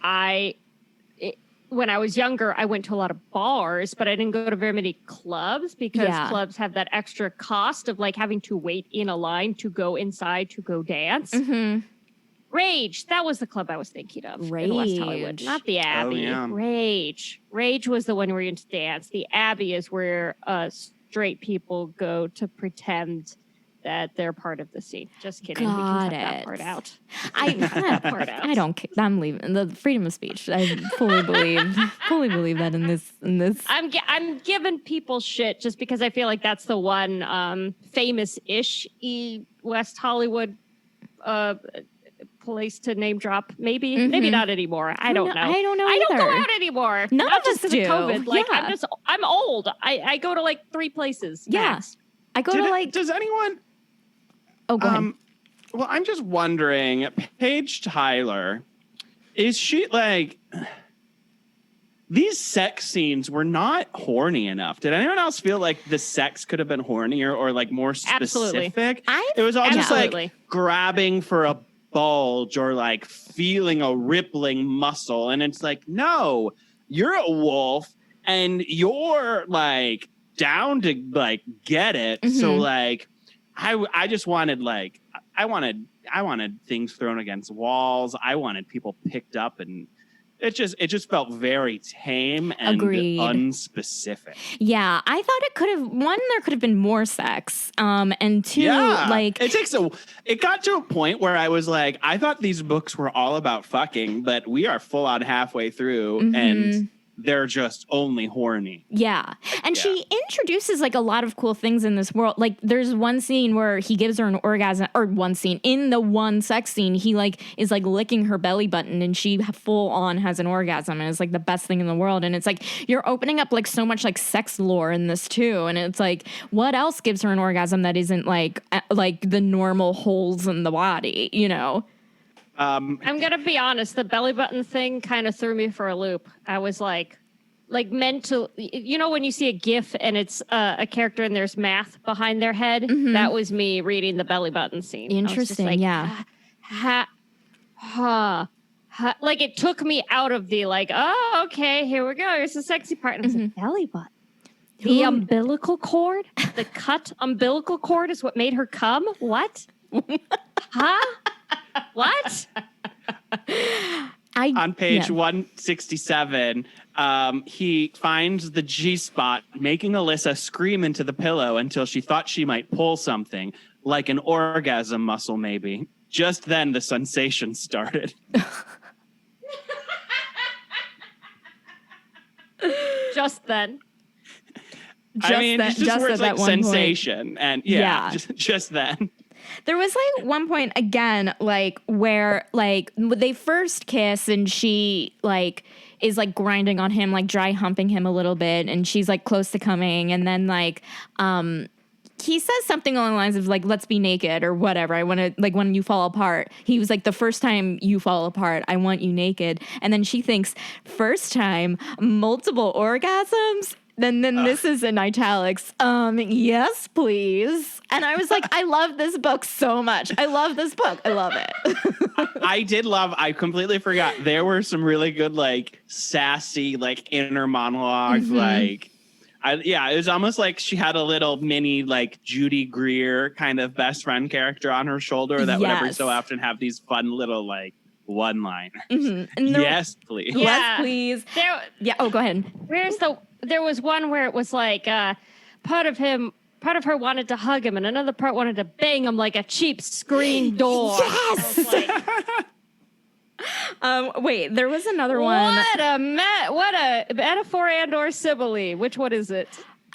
S4: when I was younger, I went to a lot of bars, but I didn't go to very many clubs because clubs have that extra cost of like having to wait in a line to go inside to go dance. Rage, that was the club I was thinking of in West Hollywood, not the Abbey. Oh, yeah. Rage was the one where you went to dance. The Abbey is where straight people go to pretend that they're part of the scene. Just kidding. We can cut that part out.
S2: I don't care. I'm leaving. The freedom of speech. I fully believe that in this.
S4: I'm giving people shit just because I feel like that's the one famous-ish West Hollywood place to name drop. Maybe not anymore. I don't know.
S2: I don't know.
S4: I don't go out anymore.
S2: None of us do.
S4: COVID. Like, I'm old. I go to like 3 places. Max.
S2: I go to like.
S3: Does anyone?
S2: Oh, go ahead.
S3: Well, I'm just wondering, Paige Tyler, is she like, these sex scenes were not horny enough? Did anyone else feel like the sex could have been hornier or like more specific? It was all just like grabbing for a bulge or like feeling a rippling muscle. And it's like, no, you're a wolf and you're like down to like get it. So like, I just wanted like, I wanted things thrown against walls. I wanted people picked up, and it just felt very tame and unspecific.
S2: Yeah, I thought there could have been more sex. And 2, like
S3: it got to a point where I was like, I thought these books were all about fucking, but we are full on halfway through and they're just only horny.
S2: Yeah. And she introduces like a lot of cool things in this world. Like there's one scene where he gives her an orgasm, or one scene in the one sex scene, he like is like licking her belly button and she full on has an orgasm, and it's like the best thing in the world. And it's like, you're opening up like so much like sex lore in this too. And it's like, what else gives her an orgasm that isn't like the normal holes in the body, you know?
S4: I'm going to be honest. The belly button thing kind of threw me for a loop. I was like meant to, when you see a GIF and it's a character and there's math behind their head, that was me reading the belly button scene.
S2: Interesting. Like,
S4: like it took me out of the like, oh, okay, here we go. Here's the sexy part. And I was like, belly button. The umbilical cord, the cut umbilical cord is what made her come? What? Huh? What?
S3: On page 167, he finds the G-spot, making Alyssa scream into the pillow until she thought she might pull something, like an orgasm muscle maybe. Just then, the sensation started.
S4: Just then.
S3: Just words like sensation. And just then.
S2: There was like one point again, like where like they first kiss and she like is like grinding on him, like dry humping him a little bit, and she's like close to coming, and then like he says something along the lines of like, let's be naked or whatever. I want to, like, when you fall apart. He was like, the first time you fall apart, I want you naked. And then she thinks, first time, multiple orgasms. then this is in italics. Yes, please. And I was like, I love this book so much. I love this book. I love it.
S3: I completely forgot. There were some really good, like, sassy, like, inner monologues. Like, it was almost like she had a little mini, like, Judy Greer kind of best friend character on her shoulder that would every so often have these fun little, like, one-liners. Yes, please.
S2: Yeah. Yes, please. Oh, go ahead.
S4: There was one where it was like part of her wanted to hug him and another part wanted to bang him like a cheap screen door.
S2: Yes. Wait, there was another one.
S4: What a metaphor and or simile. Which one is it?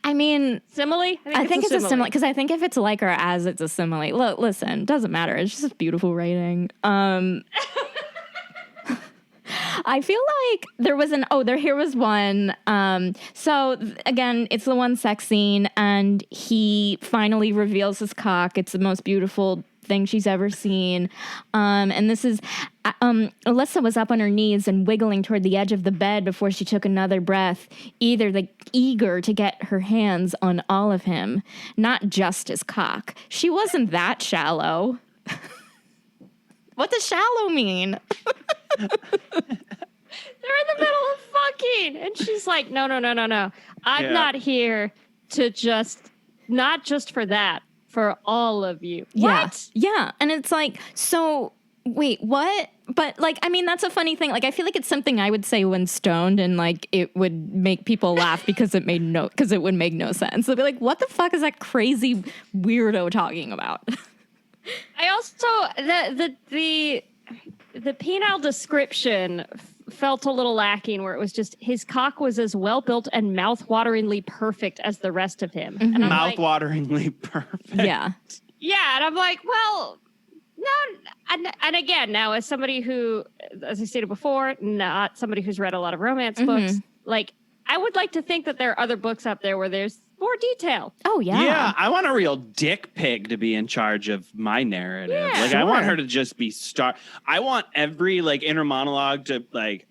S2: I mean,
S4: simile?
S2: I think it's a simile because I think if it's like or as, it's a simile. Look, listen, doesn't matter. It's just beautiful writing. I feel like there was here was one. So again, it's the one sex scene and he finally reveals his cock. It's the most beautiful thing she's ever seen. And this is, Alyssa was up on her knees and wiggling toward the edge of the bed before she took another breath, eager to get her hands on all of him, not just his cock. She wasn't that shallow. What does shallow mean?
S4: They're in the middle of fucking. And she's like, no. I'm not here to not just for that, for all of you. What?
S2: Yeah. And it's like, so wait, what? But like, I mean, that's a funny thing. Like, I feel like it's something I would say when stoned and like it would make people laugh because it would make no sense. They'd be like, what the fuck is that crazy weirdo talking about?
S4: I also, the penile description felt a little lacking where it was just his cock was as well built and mouth-wateringly perfect as the rest of him.
S2: Mm-hmm.
S4: And
S3: Mouth-wateringly perfect.
S2: Yeah.
S4: Yeah, and I'm like, well, no. And again, now as somebody who, as I stated before, not somebody who's read a lot of romance books, like I would like to think that there are other books out there where there's more detail.
S2: Oh, yeah.
S3: Yeah, I want a real dick pig to be in charge of my narrative.
S4: Yeah,
S3: like, I want her to just be I want every, like, inner monologue to, like...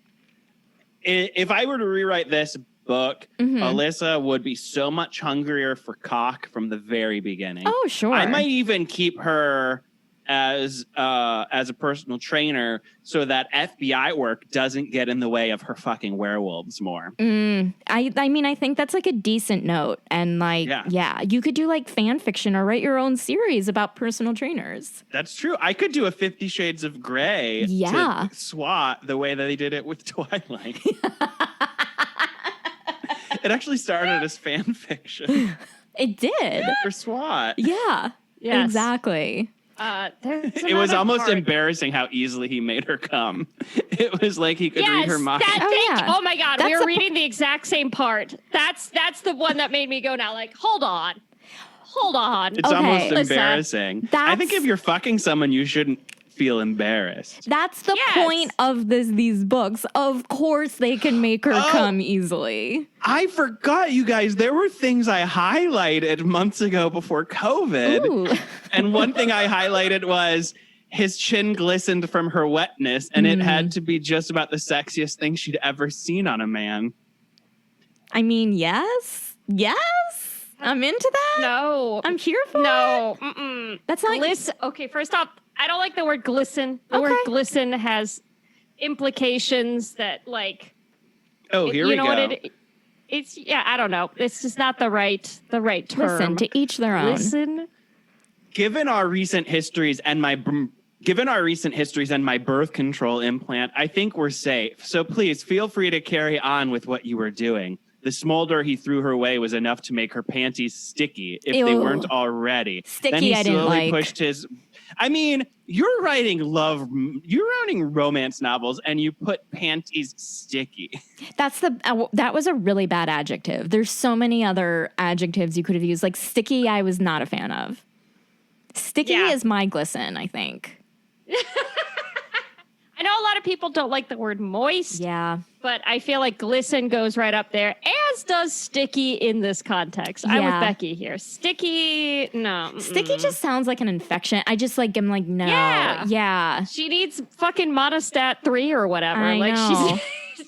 S3: If I were to rewrite this book, Alyssa would be so much hungrier for cock from the very beginning.
S2: Oh, sure.
S3: I might even keep her as a personal trainer so that FBI work doesn't get in the way of her fucking werewolves more.
S2: I mean, I think that's like a decent note. And like, yeah, you could do like fan fiction or write your own series about personal trainers.
S3: That's true. I could do a 50 Shades of Grey to SWAT the way that they did it with Twilight. It actually started as fan fiction.
S2: It did.
S3: For SWAT.
S2: Yeah. Yes. Exactly.
S3: It was almost embarrassing how easily he made her come. It was like he could read her mind.
S4: Oh my God, we were reading the exact same part. That's the one that made me go now, like, hold on.
S3: It's almost embarrassing. I think if you're fucking someone, you shouldn't feel embarrassed.
S2: That's the point of these books. Of course they can make her come easily.
S3: I forgot, you guys. There were things I highlighted months ago before COVID. Ooh. And one thing I highlighted was his chin glistened from her wetness, and it had to be just about the sexiest thing she'd ever seen on a man.
S2: I mean, yes. I'm into that.
S4: No.
S2: I'm here for
S4: it.
S2: That's not...
S4: Okay, first off, I don't like the word glisten. The word glisten has implications that, like...
S3: Oh, here we go.
S4: It's I don't know. It's just not the right term.
S2: Listen, to each their own.
S4: Listen.
S3: Given our recent histories and my birth control implant, I think we're safe. So please feel free to carry on with what you were doing. The smolder he threw her way was enough to make her panties sticky if they weren't already.
S2: Sticky,
S3: then he
S2: I didn't like.
S3: Pushed his... I mean, you're writing romance novels and you put panties sticky.
S2: That was a really bad adjective. There's so many other adjectives you could have used. Like sticky, I was not a fan of. Sticky is my glisten, I think.
S4: I know a lot of people don't like the word moist.
S2: Yeah.
S4: But I feel like glisten goes right up there, as does sticky in this context. I'm with Becky here. Sticky, no.
S2: Sticky just sounds like an infection. I'm like, no. Yeah.
S4: She needs fucking Monostat 3 or whatever.
S2: I know.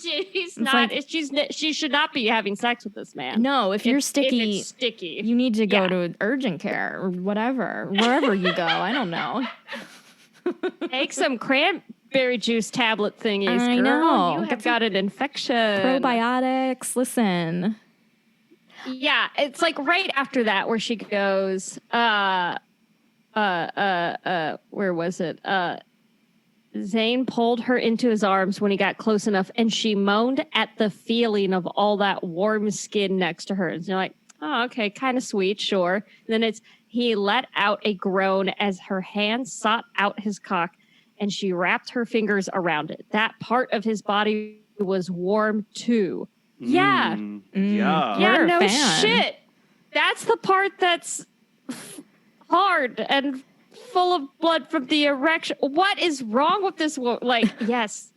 S4: She should not be having sex with this man.
S2: No, if you're sticky,
S4: if it's sticky,
S2: you need to go to urgent care or whatever, wherever you go. I don't know.
S4: Take some cranberry juice tablet thingies,
S2: I
S4: girl.
S2: know.
S4: You have got an infection.
S2: Probiotics. Listen.
S4: Yeah, it's like right after that where she goes, where was it? Zane pulled her into his arms when he got close enough, and she moaned at the feeling of all that warm skin next to her. And you're like, oh, okay, kind of sweet, sure. And then he let out a groan as her hand sought out his cock, and she wrapped her fingers around it. That part of his body was warm too. Yeah.
S3: Yeah.
S4: Yeah,
S2: You're a
S4: no
S2: fan.
S4: shit. That's the part that's hard and full of blood from the erection. What is wrong with this? Like, yes,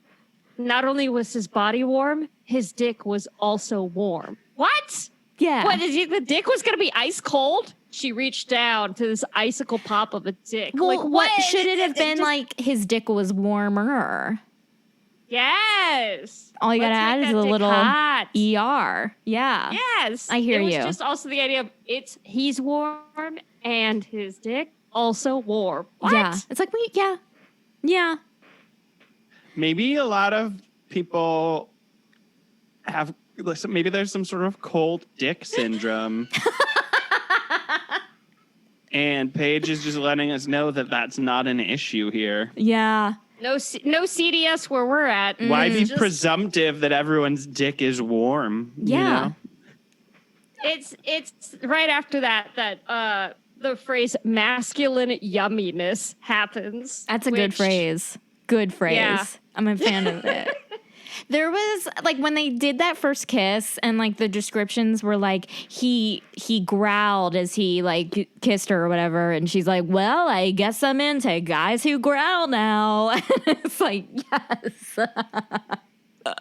S4: not only was his body warm, his dick was also warm. What?
S2: Yeah.
S4: What, the dick was going to be ice cold? She reached down to this icicle pop of a dick.
S2: Well,
S4: like,
S2: what should it have been like? His dick was warmer.
S4: Yes.
S2: All you gotta
S4: Let's
S2: add
S4: make
S2: is
S4: that
S2: a
S4: dick
S2: little
S4: hot.
S2: ER. Yeah.
S4: Yes.
S2: I hear
S4: it was
S2: you.
S4: just also the idea of he's warm and his dick also warm. What?
S2: Yeah. It's like, yeah.
S3: Maybe a lot of people have, maybe there's some sort of cold dick syndrome. And Paige is just letting us know that that's not an issue here.
S2: Yeah.
S4: No CDS where we're at.
S3: Why be presumptive that everyone's dick is warm?
S2: Yeah.
S3: You know?
S4: It's right after that the phrase masculine yumminess happens.
S2: That's a good phrase. Good phrase.
S4: Yeah.
S2: I'm a fan of it. There was like when they did that first kiss and like the descriptions were like he growled as he like kissed her or whatever, and she's like, well, I guess I'm into guys who growl now. It's like, yes.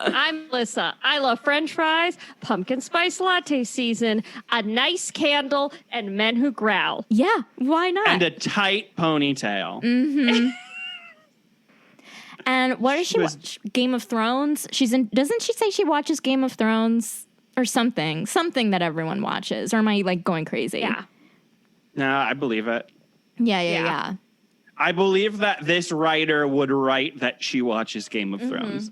S4: I'm Melissa. I love French fries, pumpkin spice latte season, a nice candle, and men who growl.
S2: Yeah, why not?
S3: And a tight ponytail.
S2: Mm-hmm. And what does she watch? Game of Thrones? She's in. Doesn't she say she watches Game of Thrones or something? Something that everyone watches. Or am I like going crazy?
S4: Yeah.
S3: No, I believe it.
S2: Yeah.
S3: I believe that this writer would write that she watches Game of Thrones.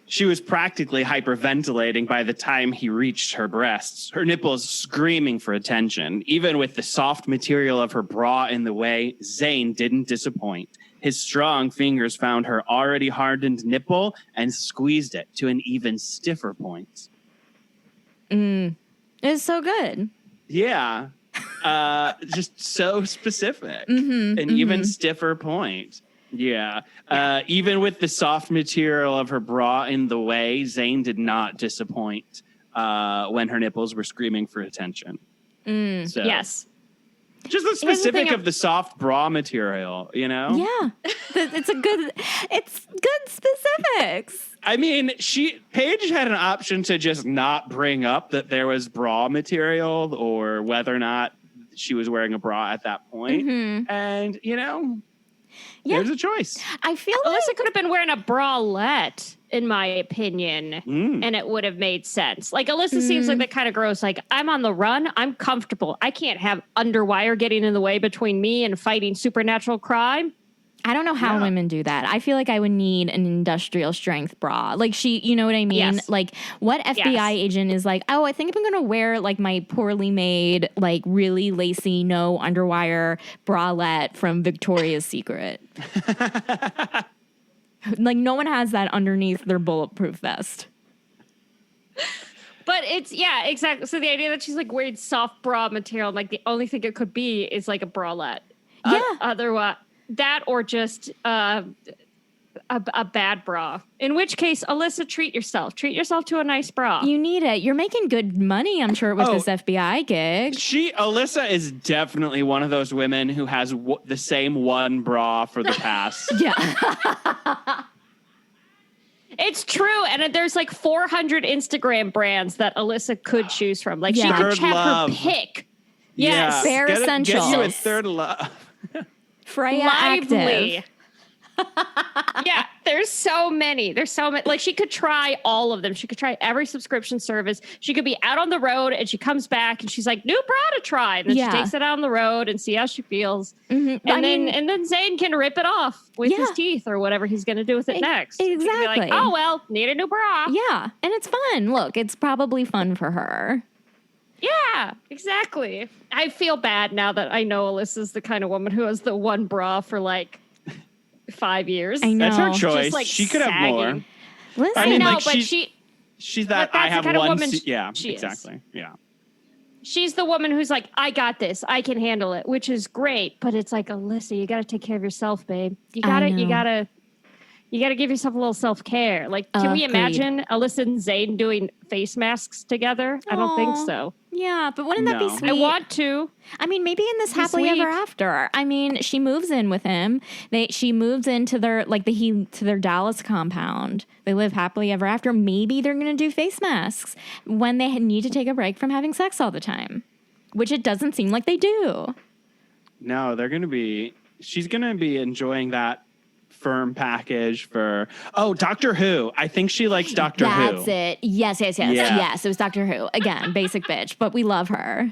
S3: She was practically hyperventilating by the time he reached her breasts, her nipples screaming for attention. Even with the soft material of her bra in the way, Zane didn't disappoint. His strong fingers found her already hardened nipple and squeezed it to an even stiffer point.
S2: It's so good.
S3: Yeah. Just so specific. An even stiffer point. Yeah. Even with the soft material of her bra in the way, Zane did not disappoint when her nipples were screaming for attention. So,
S4: Yes.
S3: just the specific of the soft bra material, you know?
S2: Yeah. It's good specifics.
S3: I mean, Paige had an option to just not bring up that there was bra material or whether or not she was wearing a bra at that point. And, you know, there's a choice.
S2: I feel like
S4: Alyssa could have been wearing a bralette, in my opinion, and it would have made sense. Like, Alyssa seems like the kind of girl like, I'm on the run. I'm comfortable. I can't have underwire getting in the way between me and fighting supernatural crime.
S2: I don't know how women do that. I feel like I would need an industrial strength bra. Like you know what I mean?
S4: Yes.
S2: Like what FBI agent is like, oh, I think I'm going to wear like my poorly made, like really lacy, no underwire bralette from Victoria's Secret. Like no one has that underneath their bulletproof vest.
S4: But it's, exactly. So the idea that she's like wearing soft bra material, like the only thing it could be is like a bralette.
S2: Yeah.
S4: Otherwise, that or just a bad bra. In which case, Alyssa, treat yourself. Treat yourself to a nice bra.
S2: You need it. You're making good money, I'm sure, with this FBI gig.
S3: Alyssa is definitely one of those women who has the same one bra for the past.
S4: It's true. And there's like 400 Instagram brands that Alyssa could choose from. Like she could have her pick. Yes.
S2: Bare Essentials.
S3: Get you a third love.
S2: Freya
S4: Lively.
S2: Active.
S4: Yeah. There's so many. Like, she could try all of them. She could try every subscription service. She could be out on the road and she comes back and she's like, new bra to try. And then she takes it out on the road and see how she feels. Mm-hmm. And then Zayn can rip it off with his teeth or whatever he's going to do with it next.
S2: Exactly.
S4: Be like, oh, well, need a new bra.
S2: Yeah. And it's fun. Look, it's probably fun for her.
S4: Yeah, exactly. I feel bad now that I know Alyssa's the kind of woman who has the one bra for like 5 years.
S2: I know.
S3: That's her choice.
S4: Just, like,
S3: she could have more.
S2: Listen,
S3: I mean,
S4: know,
S3: like,
S4: but
S3: she's that I have
S4: kind of
S3: one.
S4: woman
S3: Yeah,
S4: she
S3: exactly.
S4: Is.
S3: Yeah.
S4: She's the woman who's like, I got this. I can handle it, which is great. But it's like, Alyssa, you got to take care of yourself, babe. You got to give yourself a little self-care. Like, can we imagine Alyssa and Zayn doing face masks together? I don't think so.
S2: Yeah, but wouldn't that be sweet?
S4: I want to.
S2: I mean, maybe in this happily ever after. I mean, she moves in with him. She moves into their to their Dallas compound. They live happily ever after. Maybe they're going to do face masks when they need to take a break from having sex all the time, which it doesn't seem like they do.
S3: No, she's going to be enjoying that firm package for Doctor Who. I think she likes Doctor Who.
S2: That's it. Yes. Yes, it was Doctor Who. Again, basic bitch, but we love her.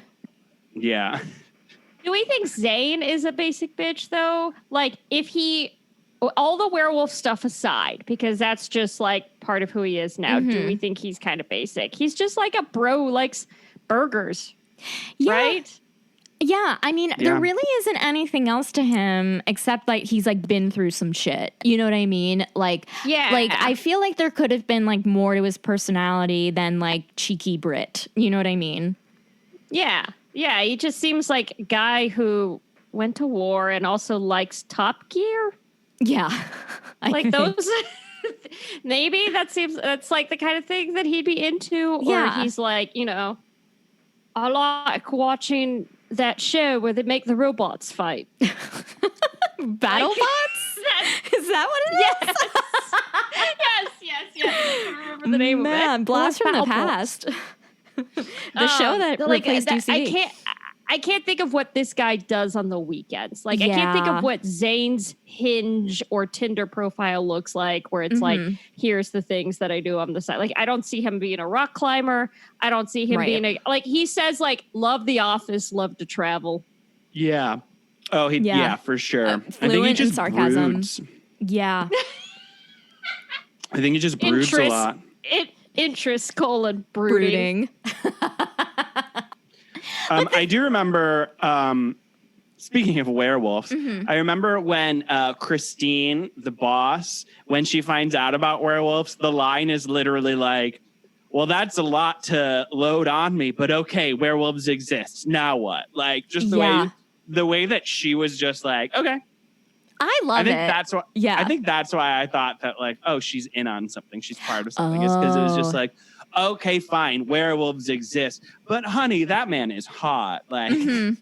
S3: Yeah.
S4: Do we think Zayn is a basic bitch though? Like, if all the werewolf stuff aside, because that's just like part of who he is now, do we think he's kind of basic? He's just like a bro who likes burgers.
S2: Yeah.
S4: Right?
S2: Yeah, I mean, there really isn't anything else to him except like he's like been through some shit. You know what I mean? Like, like I feel like there could have been like more to his personality than like cheeky Brit. You know what I mean?
S4: Yeah. Yeah, he just seems like a guy who went to war and also likes Top Gear.
S2: Yeah.
S4: Like those maybe that's like the kind of thing that he'd be into, or he's like, you know, I like watching that show where they make the robots fight.
S2: BattleBots? Is that what it is?
S4: Yes. I remember the name of it.
S2: Blast from the Past. The show that replaced UC.
S4: I can't think of what this guy does on the weekends. Like, I can't think of what Zayn's Hinge or Tinder profile looks like, where it's like, here's the things that I do on the side. Like, I don't see him being a rock climber. I don't see him being he says, like, love the office, love to travel.
S3: Yeah. Oh, for sure. I
S2: think he just sarcasm.
S3: Broods.
S2: Yeah.
S3: I think he just broods a lot.
S4: Interest, brooding.
S3: I do remember, speaking of werewolves, I remember when Christine, the boss, when she finds out about werewolves, the line is literally like, well, that's a lot to load on me, but okay, werewolves exist. Now what? Like, just the way that she was just like, okay.
S2: I love it.
S3: That's why. Yeah. I think that's why I thought that, like, oh, she's in on something. She's part of something. Is because it was just like, okay, fine, werewolves exist, but honey, that man is hot. Like,
S2: I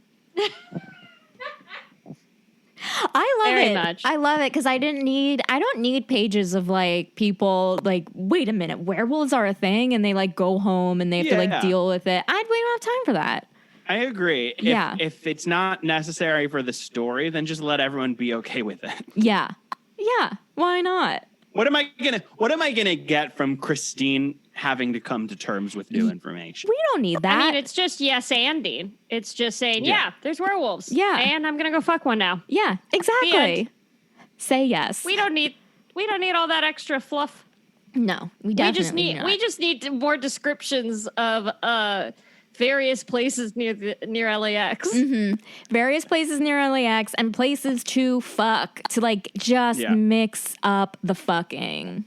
S2: love
S4: Very
S2: it.
S4: much.
S2: I love it because I don't need pages of like people like, wait a minute, werewolves are a thing, and they like go home and they have to like deal with it. We don't have time for that.
S3: I agree. If it's not necessary for the story, then just let everyone be okay with it.
S2: Yeah. Why not?
S3: What am I gonna get from Christine having to come to terms with new information?
S2: We don't need that.
S4: I mean, it's just yes-anding. It's just saying, there's werewolves.
S2: Yeah.
S4: And I'm gonna go fuck one now.
S2: Yeah, exactly. Say yes.
S4: We don't need all that extra fluff.
S2: No, we definitely
S4: we just need more descriptions of various places near LAX.
S2: Various places near LAX and places to fuck, to like just mix up the fucking.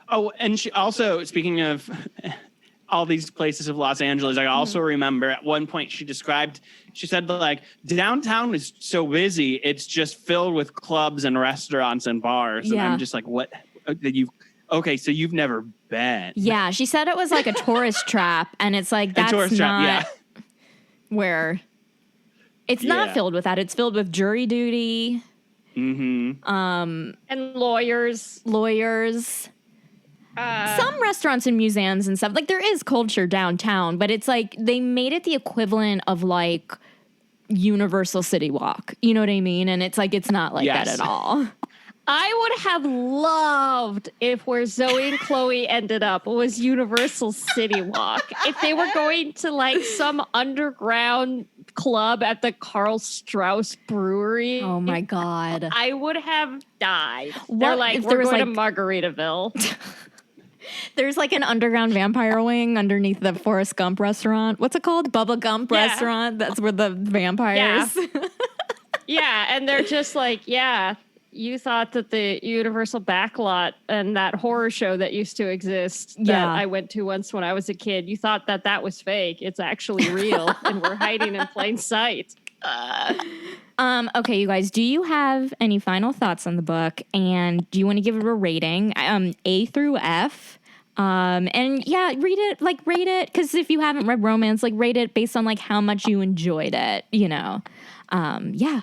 S3: Oh, and she also, speaking of all these places of Los Angeles, I also remember at one point she said like, downtown is so busy, it's just filled with clubs and restaurants and bars. And I'm just like, what? Okay, so you've never been.
S2: Yeah, she said it was like a tourist trap, and it's like, that's not where... It's not filled with that. It's filled with jury duty.
S4: And lawyers.
S2: Some restaurants and museums and stuff. Like, there is culture downtown, but it's like, they made it the equivalent of like Universal City Walk. You know what I mean? And it's like, it's not like that at all.
S4: I would have loved if where Zoe and Chloe ended up was Universal City Walk. If they were going to like some underground club at the Karl Strauss Brewery.
S2: Oh my God.
S4: I would have died.
S2: What
S4: They're like,
S2: if
S4: we're
S2: there was,
S4: going to Margaritaville.
S2: There's like an underground vampire wing underneath the Forrest Gump restaurant. What's it called? Bubba Gump restaurant. That's where the vampires.
S4: Yeah. And they're just like, yeah, you thought that the Universal backlot and that horror show that used to exist that I went to once when I was a kid, you thought that that was fake. It's actually real. And we're hiding in plain sight.
S2: Okay, you guys, do you have any final thoughts on the book? And do you want to give it a rating? A through F. And yeah, rate it. Because if you haven't read romance, like rate it based on like how much you enjoyed it, you know? Yeah.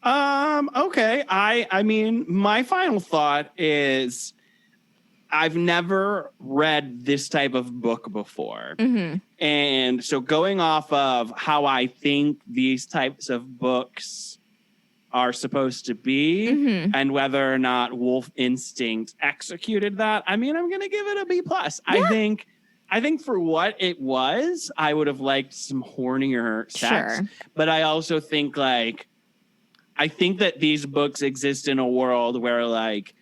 S3: Okay. I mean, my final thought is I've never read this type of book before. Mm-hmm. And so going off of how I think these types of books are supposed to be and whether or not Wolf Instinct executed that, I mean, I'm going to give it a B+. Yeah. I think for what it was, I would have liked some hornier sex. Sure. But I also think like, I think that these books exist in a world where like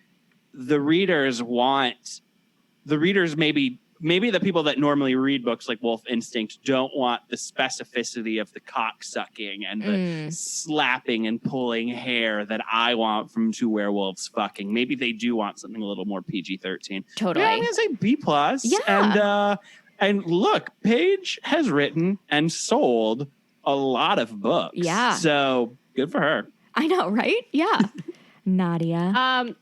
S3: the readers maybe the people that normally read books like Wolf Instinct don't want the specificity of the cock sucking and the slapping and pulling hair that I want from two werewolves fucking. Maybe they do want something a little more PG-13.
S2: Totally.
S3: Yeah, I'm gonna say B+. Yeah. And look, Paige has written and sold a lot of books.
S2: Yeah.
S3: So good for her.
S2: I know, right? Yeah. Nadia.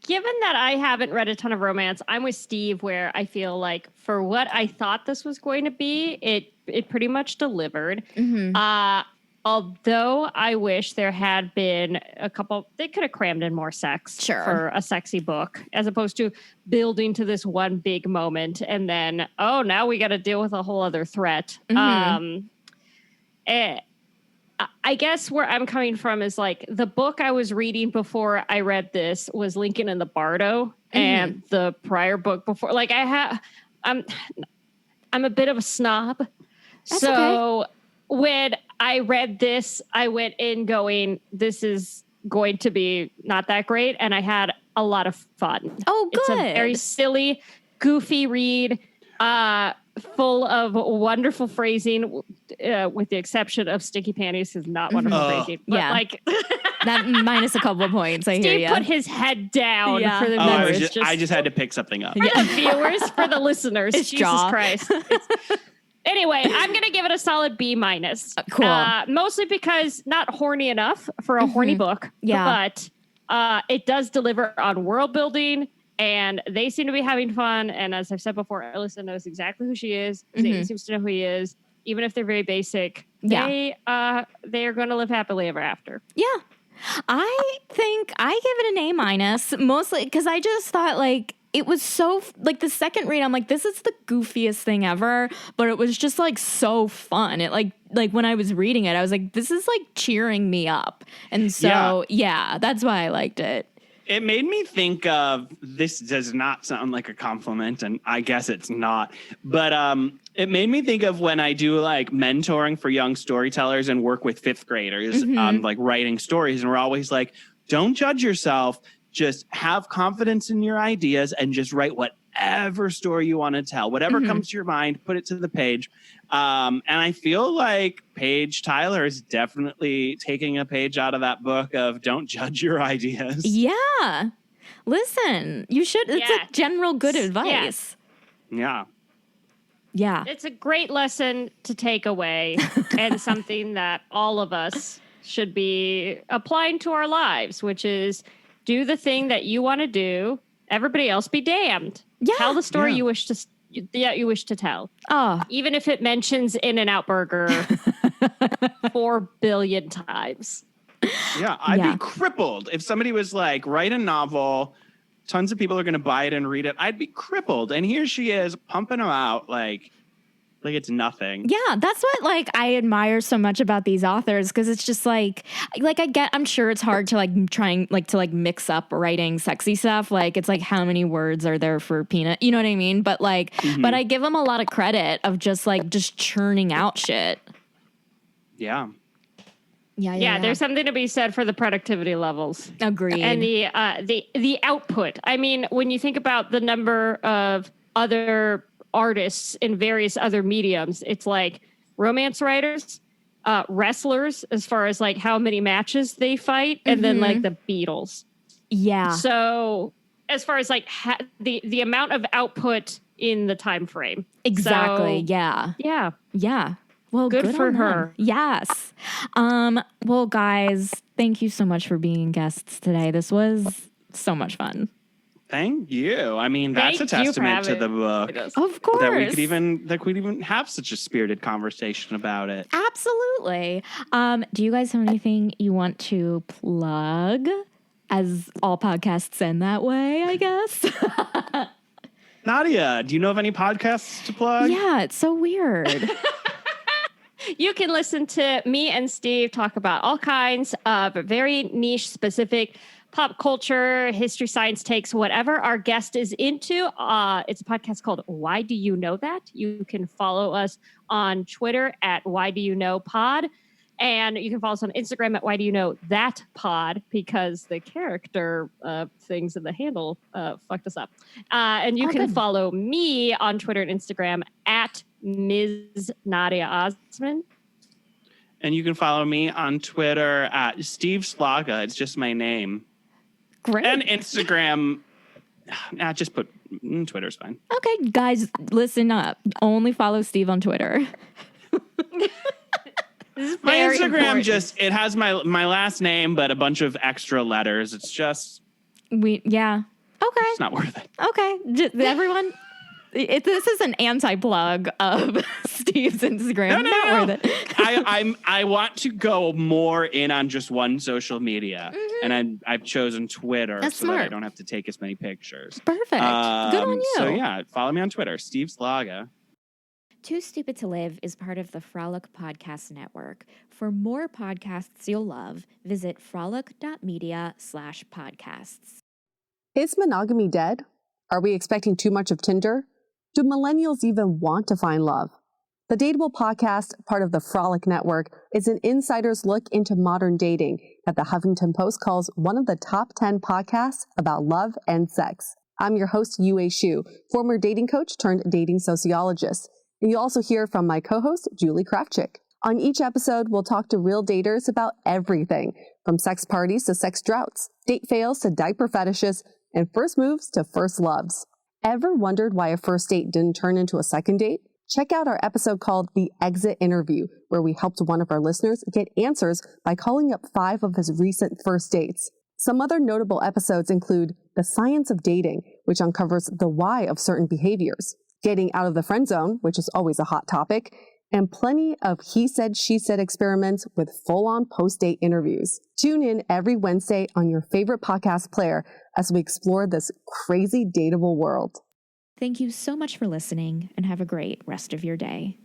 S4: Given that I haven't read a ton of romance, I'm with Steve where I feel like for what I thought this was going to be, it pretty much delivered. Mm-hmm. Although I wish there had been they could have crammed in more sex for a sexy book as opposed to building to this one big moment. And then, now we got to deal with a whole other threat. Mm-hmm. I guess where I'm coming from is like the book I was reading before I read this was Lincoln and the Bardo, and the prior book before. Like I'm a bit of a snob, so when I read this, I went in going, "This is going to be not that great," and I had a lot of fun.
S2: Oh, good!
S4: It's a very silly, goofy read. Full of wonderful phrasing, with the exception of sticky panties is not wonderful phrasing. But like
S2: that minus a couple of points. I hear you.
S4: Steve put his head down for the viewers.
S3: I just had to pick something up.
S4: For the viewers, for the listeners.
S2: It's
S4: Jesus
S2: jaw.
S4: Christ. Anyway, I'm going to give it a solid B-.
S2: Cool.
S4: Mostly because not horny enough for a horny book. Yeah. But it does deliver on world building. And they seem to be having fun. And as I've said before, Alyssa knows exactly who she is. Zayden seems to know who he is. Even if they're very basic, they are going to live happily ever after.
S2: Yeah. I think I give it an A-, mostly because I just thought like it was so like the second read, I'm like, this is the goofiest thing ever. But it was just like so fun. It like when I was reading it, I was like, this is like cheering me up. And so, yeah that's why I liked it.
S3: It made me think of, this does not sound like a compliment, and I guess it's not, but it made me think of when I do like mentoring for young storytellers and work with fifth graders on like writing stories. And we're always like, don't judge yourself, just have confidence in your ideas and just write whatever story you want to tell, whatever comes to your mind, put it to the page. And I feel like Paige Tyler is definitely taking a page out of that book of don't judge your ideas.
S2: Yeah. Listen, you should. It's a general good advice.
S3: Yeah.
S2: Yeah.
S4: It's a great lesson to take away and something that all of us should be applying to our lives, which is do the thing that you want to do. Everybody else be damned. Yeah. Tell the story you wish to tell.
S2: Oh.
S4: Even if it mentions In-N-Out Burger 4 billion times.
S3: Yeah, I'd be crippled if somebody was like, write a novel, tons of people are going to buy it and read it. I'd be crippled. And here she is pumping them out like Like it's nothing.
S2: Yeah, that's what like I admire so much about these authors, because it's just like I'm sure it's hard to like trying like to like mix up writing sexy stuff. Like it's like how many words are there for peanut? You know what I mean? But like, but I give them a lot of credit of just churning out shit.
S3: Yeah.
S2: Yeah.
S4: There's something to be said for the productivity levels.
S2: Agreed.
S4: And the output. I mean, when you think about the number of other artists in various other mediums, it's like romance writers, wrestlers, as far as like how many matches they fight, and then like the Beatles.
S2: Yeah.
S4: So as far as like the amount of output in the time frame.
S2: Exactly.
S4: So,
S2: Yeah. Well,
S4: good for her.
S2: Yes. Well, guys, thank you so much for being guests today. This was so much fun.
S3: Thank you. I mean, that's a testament to the book.
S2: Of course.
S3: That we could even have such a spirited conversation about it.
S2: Absolutely. Do you guys have anything you want to plug? As all podcasts end that way, I guess.
S3: Nadia, do you know of any podcasts to plug?
S2: Yeah, it's so weird.
S4: You can listen to me and Steve talk about all kinds of very niche, specific pop culture, history, science takes, whatever our guest is into. It's a podcast called Why Do You Know That? You can follow us on Twitter at Why Do You Know Pod. And you can follow us on Instagram at Why Do You Know That Pod, because the character things in the handle fucked us up. And you can follow me on Twitter and Instagram at Ms. Nadia Osman.
S3: And you can follow me on Twitter at Steve Szlaga. It's just my name.
S2: Great.
S3: And Instagram. Just put Twitter's fine.
S2: Okay, guys, listen up. Only follow Steve on Twitter.
S3: My Instagram it has my last name, but a bunch of extra letters. It's just.
S2: Okay.
S3: It's not worth it.
S2: Okay. Everyone. This is an anti-plug of Steve's Instagram.
S3: No.
S2: Worth it.
S3: I want to go more in on just one social media, and I've chosen Twitter.
S2: That's
S3: so
S2: smart.
S3: that I don't have to take as many pictures.
S2: Perfect. Good on you.
S3: So yeah, follow me on Twitter, Steve Szlaga.
S2: Too Stupid to Live is part of the Frolic Podcast Network. For more podcasts you'll love, visit frolic.media/podcasts.
S5: Is monogamy dead? Are we expecting too much of Tinder? Do millennials even want to find love? The Dateable Podcast, part of the Frolic Network, is an insider's look into modern dating that the Huffington Post calls one of the top 10 podcasts about love and sex. I'm your host, Yue Xu, former dating coach turned dating sociologist. And you'll also hear from my co-host, Julie Kravchik. On each episode, we'll talk to real daters about everything, from sex parties to sex droughts, date fails to diaper fetishes, and first moves to first loves. Ever wondered why a first date didn't turn into a second date? Check out our episode called The Exit Interview, where we helped one of our listeners get answers by calling up 5 of his recent first dates. Some other notable episodes include The Science of Dating, which uncovers the why of certain behaviors, Getting Out of the Friend Zone, which is always a hot topic, and plenty of he said, she said experiments with full-on post-date interviews. Tune in every Wednesday on your favorite podcast player as we explore this crazy dateable world.
S2: Thank you so much for listening, and have a great rest of your day.